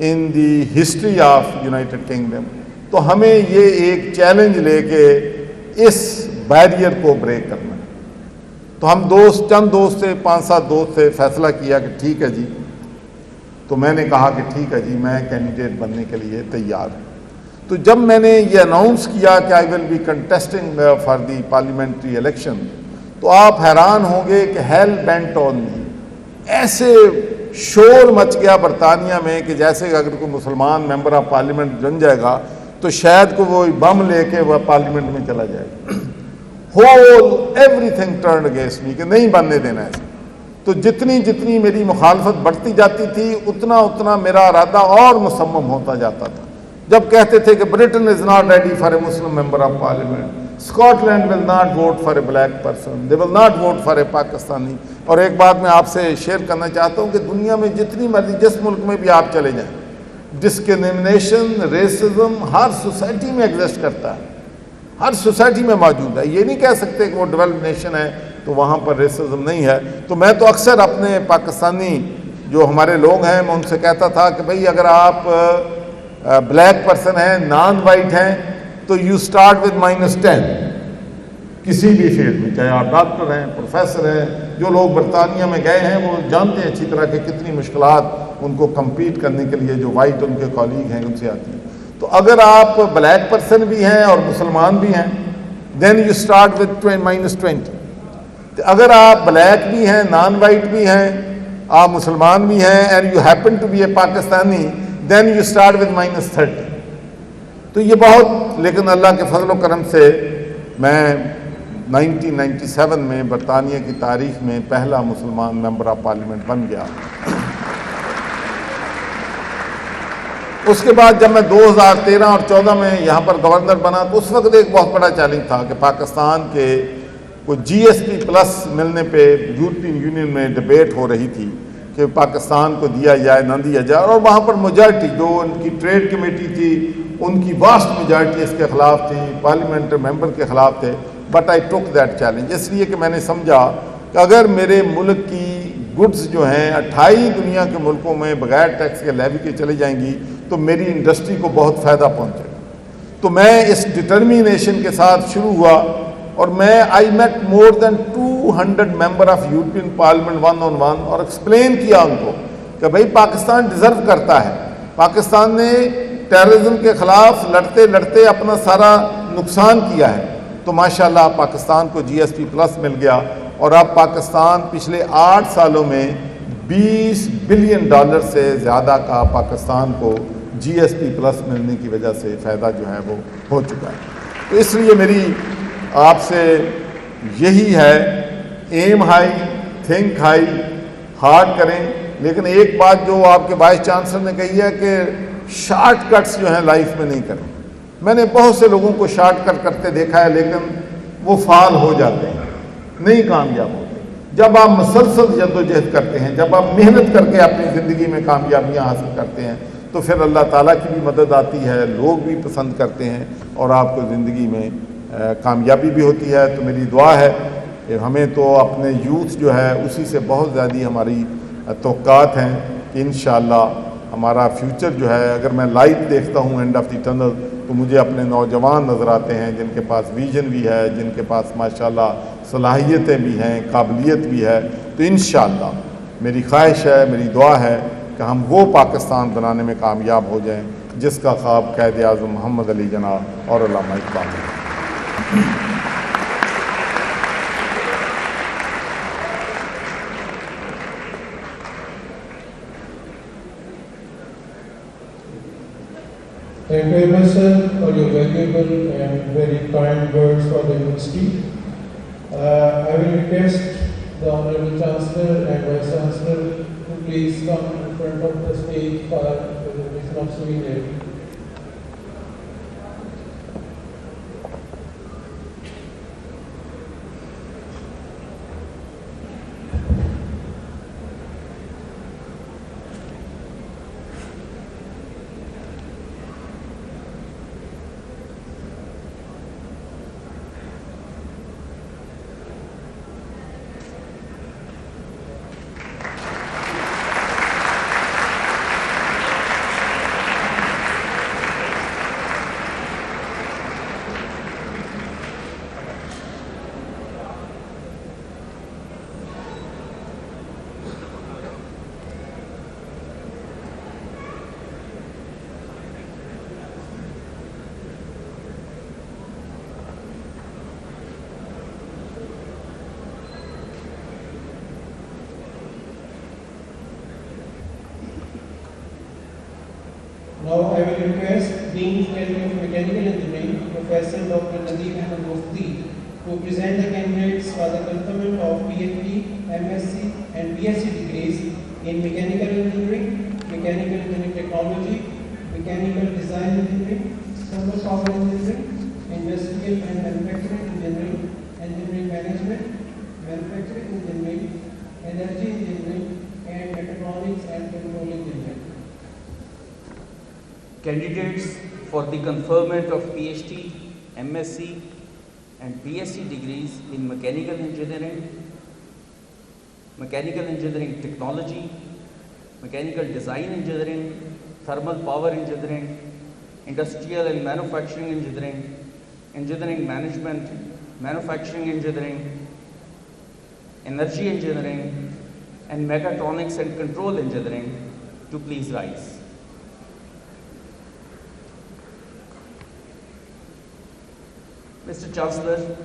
in the history of United Kingdom۔ تو ہمیں یہ ایک چیلنج لے کے اس بیریئر کو بریک کرنا ہے۔ تو ہم چند دوست تھے، 5-7 دوست تھے، فیصلہ کیا کہ ٹھیک ہے جی تو میں نے کہا کہ ٹھیک ہے جی میں کینڈیڈیٹ بننے کے لیے تیار ہوں. تو جب میں نے یہ اناؤنس کیا کہ I will be contesting for the parliamentary election, تو آپ حیران ہوں گے کہ ہیل بینٹ آن می, ایسے شور مچ گیا برطانیہ میں کہ جیسے اگر کوئی مسلمان ممبر آف پارلیمنٹ بن جائے گا تو شاید کو وہ بم لے کے وہ پارلیمنٹ میں چلا جائے گا. Whole everything turned against me کہ نہیں بننے دینا ایسا. تو جتنی میری مخالفت بڑھتی جاتی تھی اتنا میرا ارادہ اور مصمم ہوتا جاتا تھا. جب کہتے تھے کہ Britain is not ready for a Muslim member of parliament, Scotland will not vote for a black person, they will not vote for a Pakistani. اور ایک بات میں آپ سے شیئر کرنا چاہتا ہوں کہ دنیا میں جتنی مرضی جس ملک میں بھی آپ چلے جائیں, ڈسکریمنیشن ریسزم ہر سوسائٹی میں ایگزسٹ کرتا ہے, ہر سوسائٹی میں موجود ہے. یہ نہیں کہہ سکتے کہ وہ ڈیولپڈ نیشن ہے تو وہاں پر ریسزم نہیں ہے. تو میں تو اکثر اپنے پاکستانی جو ہمارے لوگ ہیں میں ان سے کہتا تھا کہ بھئی اگر آپ بلیک پرسن ہیں, نان وائٹ ہیں, تو یو اسٹارٹ ود -10 کسی بھی فیلڈ میں, چاہے آپ ڈاکٹر ہیں, پروفیسر ہیں. جو لوگ برطانیہ میں گئے ہیں وہ جانتے ہیں اچھی طرح کہ کتنی مشکلات ان کو کمپیٹ کرنے کے لیے جو وائٹ ان کے کالیگ ہیں ان سے آتی ہیں. تو اگر آپ بلیک پرسن بھی ہیں اور مسلمان بھی ہیں دین یو اسٹارٹ ود -20. اگر آپ بلیک بھی ہیں, نان وائٹ بھی ہیں, آپ مسلمان بھی ہیں, and you happen to be a Pakistani, then you start with -30. تو یہ بہت, لیکن اللہ کے فضل و کرم سے میں 1997 میں برطانیہ کی تاریخ میں پہلا مسلمان ممبر آف پارلیمنٹ بن گیا. اس کے بعد جب میں 2013 اور 14 میں یہاں پر گورنر بنا تو اس وقت ایک بہت بڑا چیلنج تھا کہ پاکستان کے کوئی GSP+ ملنے پہ یورپین یونین میں ڈبیٹ ہو رہی تھی کہ پاکستان کو دیا جائے نہ دیا جائے, اور وہاں پر میجارٹی جو ان کی ٹریڈ کمیٹی تھی ان کی واسٹ میجارٹی اس کے خلاف تھی, پارلیمنٹ ممبر کے خلاف تھے. But I took that challenge, اس لیے کہ میں نے سمجھا کہ اگر میرے ملک کی گڈز جو ہیں 28 دنیا کے ملکوں میں بغیر ٹیکس کے لیوی کے چلے جائیں گی تو میری انڈسٹری کو بہت فائدہ پہنچے گا. تو میں اس ڈٹرمینیشن کے ساتھ شروع ہوا, اور میں I met more than 200 member of European parliament 1-on-1 اور ایکسپلین کیا ان کو کہ بھائی پاکستان ڈیزرو کرتا ہے. پاکستان نے ٹیررزم کے خلاف لڑتے لڑتے اپنا سارا نقصان کیا ہے, تو ماشاءاللہ پاکستان کو GSP+ مل گیا, اور اب پاکستان پچھلے 8 سالوں میں $20 بلین سے زیادہ کا پاکستان کو GSP+ ملنے کی وجہ سے فائدہ جو ہے وہ ہو چکا ہے. تو اس لیے میری آپ سے یہی ہے, aim high, think high, hard کریں. لیکن ایک بات جو آپ کے وائس چانسلر نے کہی ہے کہ شارٹ کٹس جو ہیں لائف میں نہیں کریں. میں نے بہت سے لوگوں کو شارٹ کٹ کرتے دیکھا ہے لیکن وہ فال ہو جاتے ہیں, نہیں کامیاب ہوتے. جب آپ مسلسل جدوجہد کرتے ہیں, جب آپ محنت کر کے اپنی زندگی میں کامیابیاں حاصل کرتے ہیں تو پھر اللہ تعالیٰ کی بھی مدد آتی ہے, لوگ بھی پسند کرتے ہیں, اور آپ کو زندگی میں کامیابی بھی ہوتی ہے. تو میری دعا ہے کہ ہمیں تو اپنے یوتھ جو ہے اسی سے بہت زیادہ ہماری توقعات ہیں کہ انشاءاللہ ہمارا فیوچر جو ہے, اگر میں لائٹ دیکھتا ہوں اینڈ آف دی ٹنل تو مجھے اپنے نوجوان نظر آتے ہیں جن کے پاس ویژن بھی ہے, جن کے پاس ماشاءاللہ صلاحیتیں بھی ہیں, قابلیت بھی ہے. تو انشاءاللہ میری خواہش ہے, میری دعا ہے کہ ہم وہ پاکستان بنانے میں کامیاب ہو جائیں جس کا خواب قائد اعظم محمد علی جناح اور علامہ اقبال نے. Thank you very much, sir, for your valuable and very kind words for the university. I will request the Honorable Chancellor and Vice Chancellor to please come in front of the stage for the presentation of souvenir. Now I will request Dean Faculty of Mechanical Engineering, Professor Dr. Nadeem Ahmed Mufti, to present the candidates for the conferment of PhD, MSc and BSc degrees in Mechanical Engineering, Mechanical Engineering Technology, Mechanical Design Engineering, Thermal Power Engineering, Industrial and Manufacturing Engineering, Engineering Management, Manufacturing Engineering, Energy Engineering, and Mechatronics and Control Engineering. Candidates for the conferment of PhD, MSc and BSc degrees in Mechanical Engineering, Mechanical Engineering Technology, Mechanical Design Engineering, Thermal Power Engineering, Industrial and Manufacturing Engineering, Engineering Management, Manufacturing Engineering, Energy Engineering, and Mechatronics and Control Engineering to please rise. Mr. Chancellor,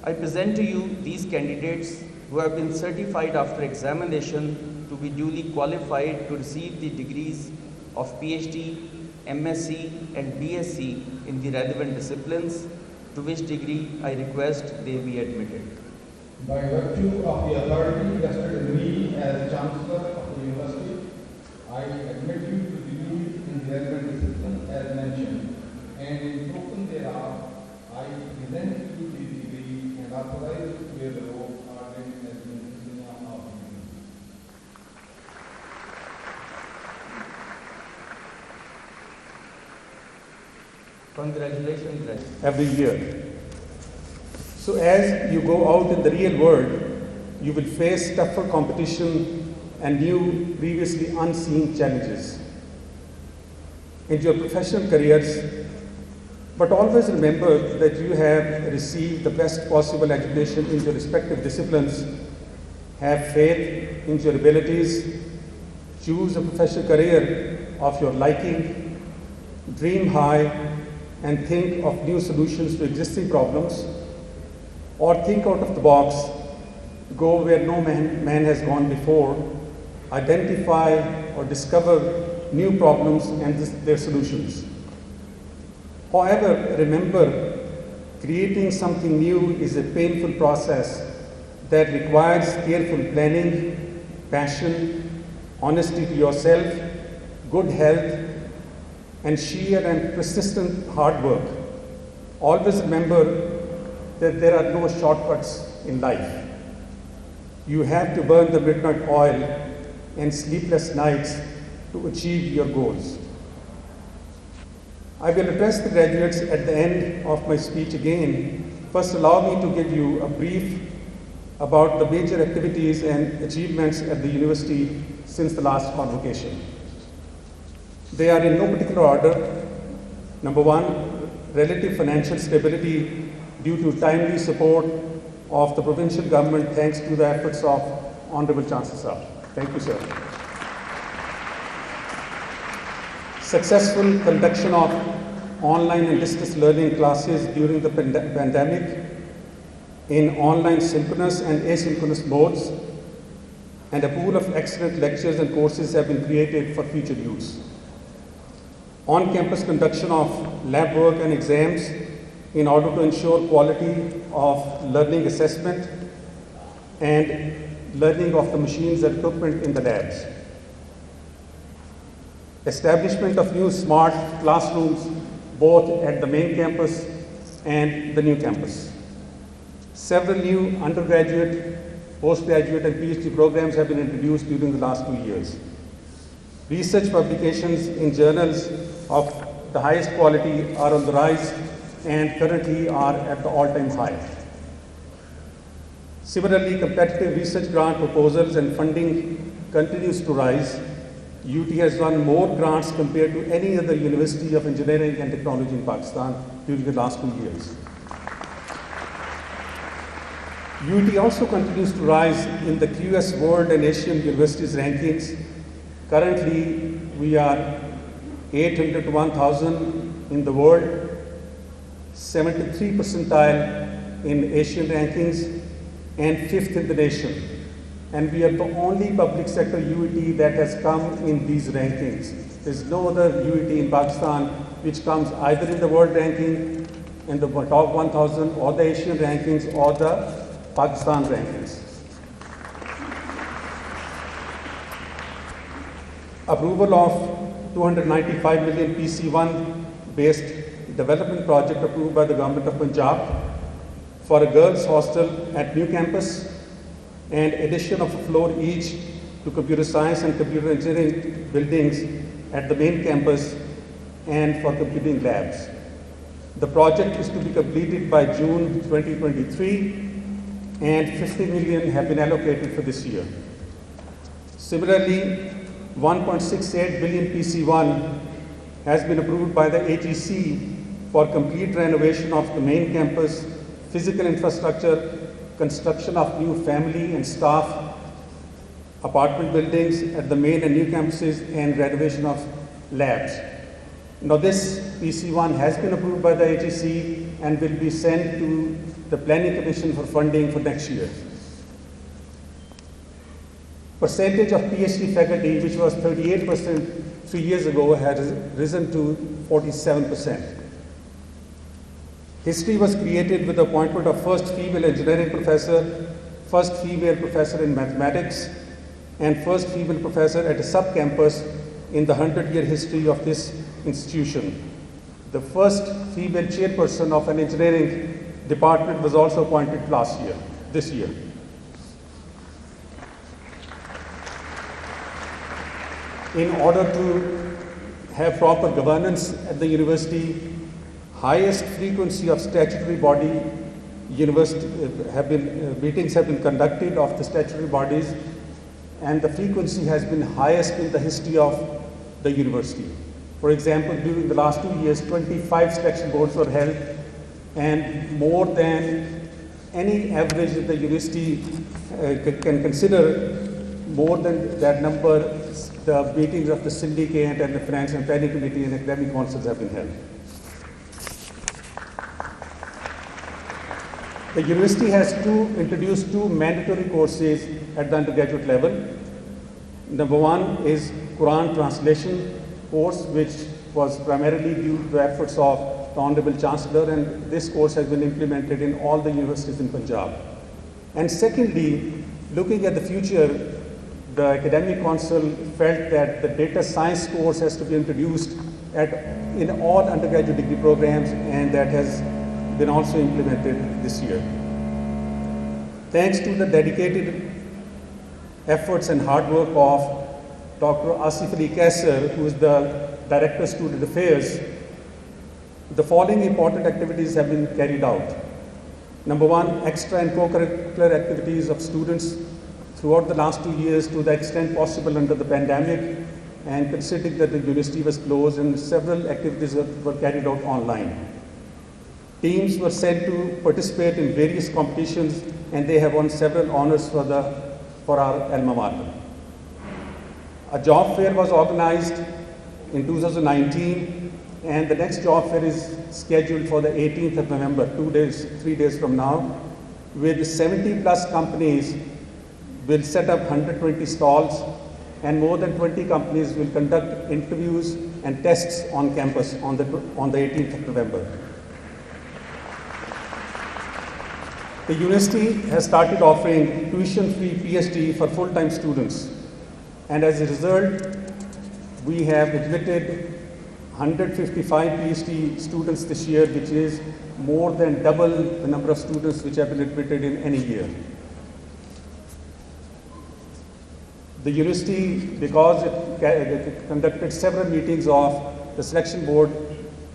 I present to you these candidates who have been certified after examination to be duly qualified to receive the degrees of PhD, MSc and BSc in the relevant disciplines, to which degree I request they be admitted. By virtue of the authority vested in me as Chancellor of the University, I admit you to degrees in the relevant disciplines as mentioned, and in token thereof, I present you the degree and authorize you to wear the robe ordained as the insignia of the degree. Congratulations, graduates. Every year. So as you go out in the real world, you will face tougher competition and new, previously unseen challenges in your professional careers. But always remember that you have received the best possible education in your respective disciplines. Have faith in your abilities. Choose a professional career of your liking. Dream high and think of new solutions to existing problems. Or think out of the box. Go where no man has gone before. Identify or discover new problems and their solutions. However, remember, creating something new is a painful process that requires careful planning, passion, honesty to yourself, good health, and sheer and persistent hard work. Always remember that there are no shortcuts in life. You have to burn the midnight oil and sleepless nights to achieve your goals. I will address the graduates at the end of my speech again. First, allow me to give you a brief about the major activities and achievements at the university since the last convocation. They are in no particular order. Number one, relative financial stability due to timely support of the provincial government thanks to the efforts of Honorable Chancellor. Thank you, sir. Successful conduction of online and distance learning classes during the pandemic in online synchronous and asynchronous modes, and a pool of excellent lectures and courses have been created for future use. On-campus conduction of lab work and exams in order to ensure quality of learning assessment and learning of the machines and equipment in the labs. Establishment of new smart classrooms both at the main campus and the new campus. Several new undergraduate, postgraduate and PhD programs have been introduced during the last 2 years. Research publications in journals of the highest quality are on the rise and currently are at the all-time high. Similarly, competitive research grant proposals and funding continues to rise. UT has won more grants compared to any other university of engineering and technology in Pakistan during the last 2 years. UT also continues to rise in the QS World and Asian Universities rankings. Currently, we are 800 to 1000 in the world, 73 percentile in Asian rankings, and 5th in the nation. And we are the only public sector UET that has come in these rankings. There's no other UET in Pakistan which comes either in the world ranking, in the top 1,000, or the Asian rankings, or the Pakistan rankings. Approval of 295 million PC1 based development project approved by the Government of Punjab for a girls' hostel at new campus, and addition of a floor each to computer science and computer engineering buildings at the main campus and for computing labs. The project is to be completed by June 2023, and 50 million have been allocated for this year. Similarly, 1.68 billion PC1 has been approved by the AGC for complete renovation of the main campus, physical infrastructure, construction of new family and staff apartment buildings at the main and new campuses, and renovation of labs. Now this PC1 has been approved by the AGC and will be sent to the Planning Commission for funding for next year. Percentage of PhD faculty, which was 38% 3 years ago, has risen to 47%. History was created with the appointment of first female engineering professor, first female professor in mathematics, and first female professor at a sub-campus in the 100-year history of this institution. The first female chairperson of an engineering department was also appointed this year. In order to have proper governance at the university, highest frequency of statutory body meetings have been conducted of the statutory bodies, and the frequency has been highest in the history of the university. For example, during the last 2 years, 25 selection boards were held, and more than any average that the university can consider. More than that number, the meetings of the syndicate and the finance and planning committee and academic councils have been held. The university has introduced two mandatory courses at the undergraduate level. Number one is Quran translation course, which was primarily due to the efforts of the Honorable Chancellor, and this course has been implemented in all the universities in Punjab. And secondly, looking at the future, the Academic Council felt that the data science course has to be introduced in all undergraduate degree programs, and that has been also implemented this year. Thanks to the dedicated efforts and hard work of Dr. Asif Ali Kaisar, who is the Director of Student Affairs, the following important activities have been carried out. Number one, extra and co-curricular activities of students throughout the last 2 years to the extent possible under the pandemic, and considering that the university was closed, and several activities were carried out online. Teams were sent to participate in various competitions, and they have won several honors for our alma mater. A job fair was organized in 2019, and the next job fair is scheduled for the 18th of November, 3 days from now, with 70 plus companies will set up 120 stalls, and more than 20 companies will conduct interviews and tests on campus on the 18th of November. The university has started offering tuition-free PhD for full-time students, and as a result, we have admitted 155 PhD students this year, which is more than double the number of students which have been admitted in any year. The university, because it conducted several meetings of the selection board,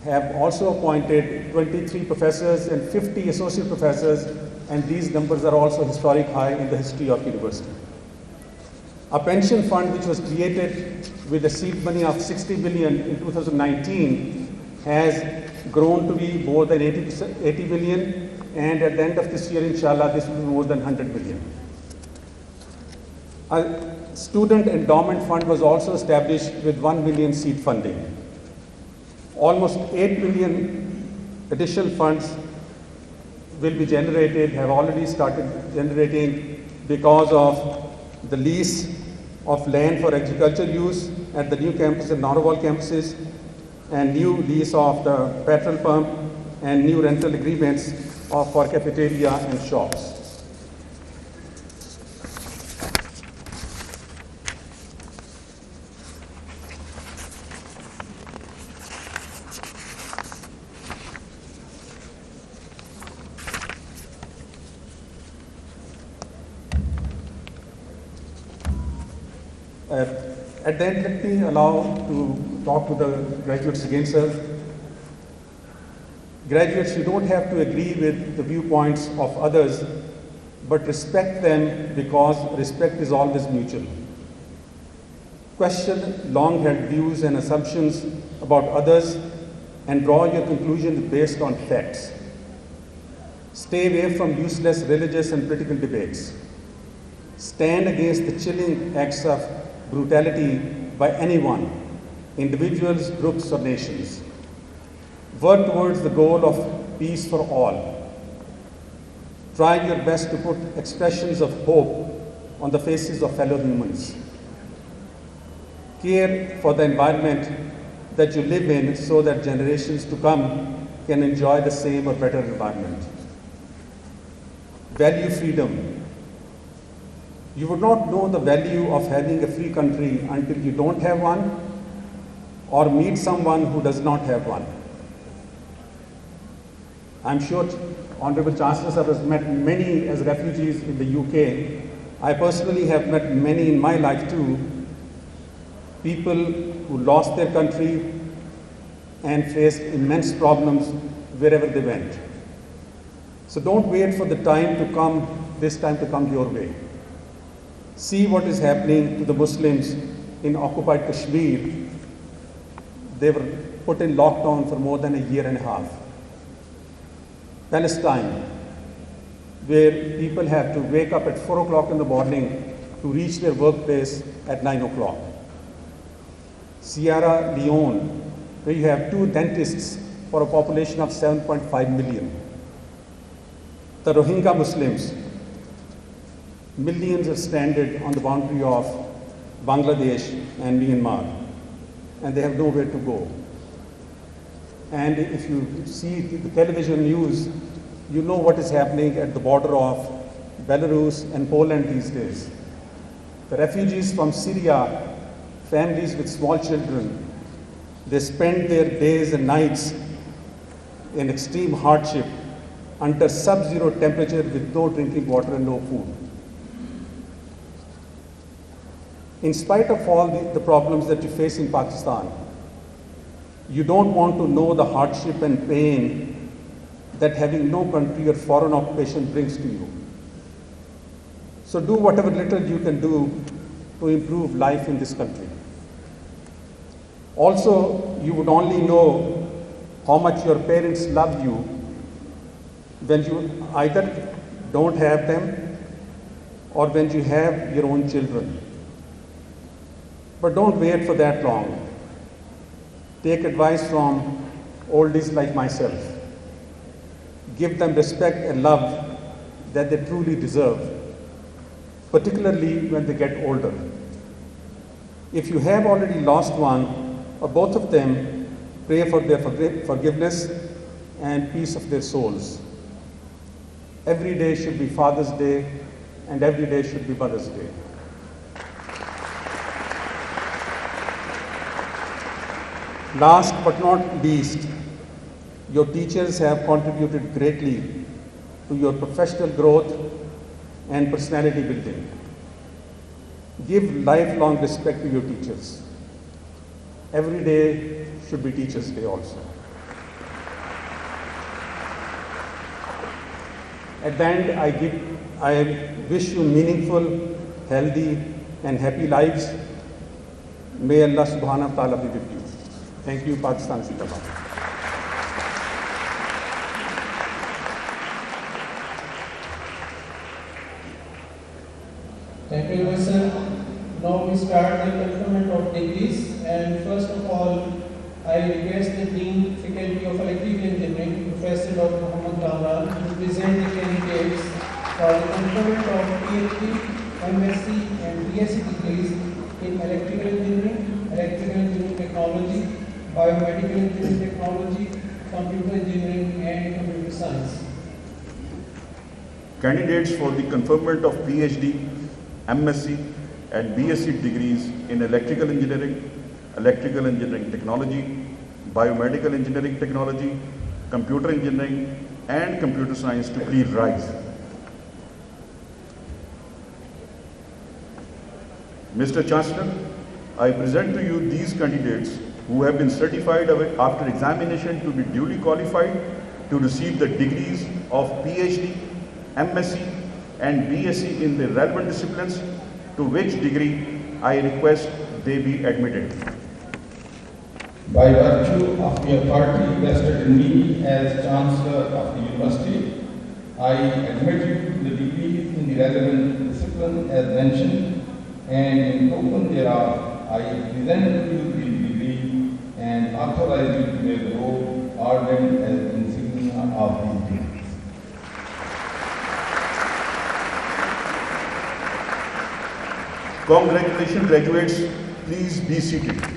have also appointed 23 professors and 50 associate professors, and these numbers are also historic high in the history of university. A pension fund which was created with a seed money of 60 billion in 2019 has grown to be more than 80 billion, and at the end of this year, inshallah, this will be more than 100 billion. A student endowment fund was also established with 1 million seed funding. Almost 8 billion additional funds will be generated, have already started generating because of the lease of land for agricultural use, at the new campus and Narwal campuses, and new lease of the petrol pump, and new rental agreements for cafeteria and shops. At the end, let me allow to talk to the graduates again, sir. Graduates, you don't have to agree with the viewpoints of others, but respect them, because respect is always mutual. Question long-held views and assumptions about others and draw your conclusions based on facts. Stay away from useless religious and political debates. Stand against the chilling acts of brutality by anyone, individuals, groups, or nations. Work towards the goal of peace for all. Try your best to put expressions of hope on the faces of fellow humans. Care for the environment that you live in so that generations to come can enjoy the same or better environment. Value freedom. You would not know the value of having a free country until you don't have one or meet someone who does not have one. I'm sure Honorable Chancellor Sir has met many as refugees in the UK. I personally have met many in my life too, people who lost their country and faced immense problems wherever they went. So don't wait for the time to come, this time to come your way. See what is happening to the Muslims in occupied Kashmir. They were put in lockdown for more than a year and a half. Palestine, where people have to wake up at 4 o'clock in the morning to reach their workplace at 9 o'clock. Sierra Leone, where you have 2 dentists for a population of 7.5 million. The Rohingya Muslims, millions are stranded on the boundary of Bangladesh and Myanmar, and they have nowhere to go. And if you see the television news, you know what is happening at the border of Belarus and Poland these days. The refugees from Syria, families with small children, they spend their days and nights in extreme hardship under sub-zero temperature with no drinking water and no food. In spite of all the problems that you face in Pakistan, you don't want to know the hardship and pain that having no country or foreign occupation brings to you. So do whatever little you can do to improve life in this country. Also, you would only know how much your parents love you when you either don't have them or when you have your own children. But don't wait for that long. Take advice from oldies like myself. Give them respect and love that they truly deserve, particularly when they get older. If you have already lost one or both of them, pray for their forgiveness and peace of their souls. Every day should be Father's Day, and every day should be Mother's Day. Last but not least, your teachers have contributed greatly to your professional growth and personality building. Give lifelong respect to your teachers. Every day should be Teachers' Day also. At the end, I wish you meaningful, healthy, and happy lives. May Allah subhanahu wa ta'ala be with you. Thank you, Pakistan Zindabad. Thank you, Mr. Now we start the conferment of degrees, and first of all, I request the Dean Faculty of Electrical Engineering, Professor Dr. Muhammad Kamran, to present the candidates for the conferment of PhD, MSc, and BSc degrees in Electrical Engineering, electrical engineering technology, biomedical engineering technology, computer engineering and computer science. Candidates for the conferment of PhD, MSc and BSc degrees in electrical engineering technology, biomedical engineering technology, computer engineering and computer science to please rise. Mr. Chancellor, I present to you these candidates who have been certified after examination to be duly qualified to receive the degrees of PhD, MSc and BSc in the relevant disciplines, to which degree I request they be admitted. By virtue of the authority vested in me as Chancellor of the University, I admit you to the degrees in the relevant discipline as mentioned, and in token thereof, I present to you the degree and authorize you to wear the robe ordained as insignia of these degrees. Congratulations, graduates. Please be seated.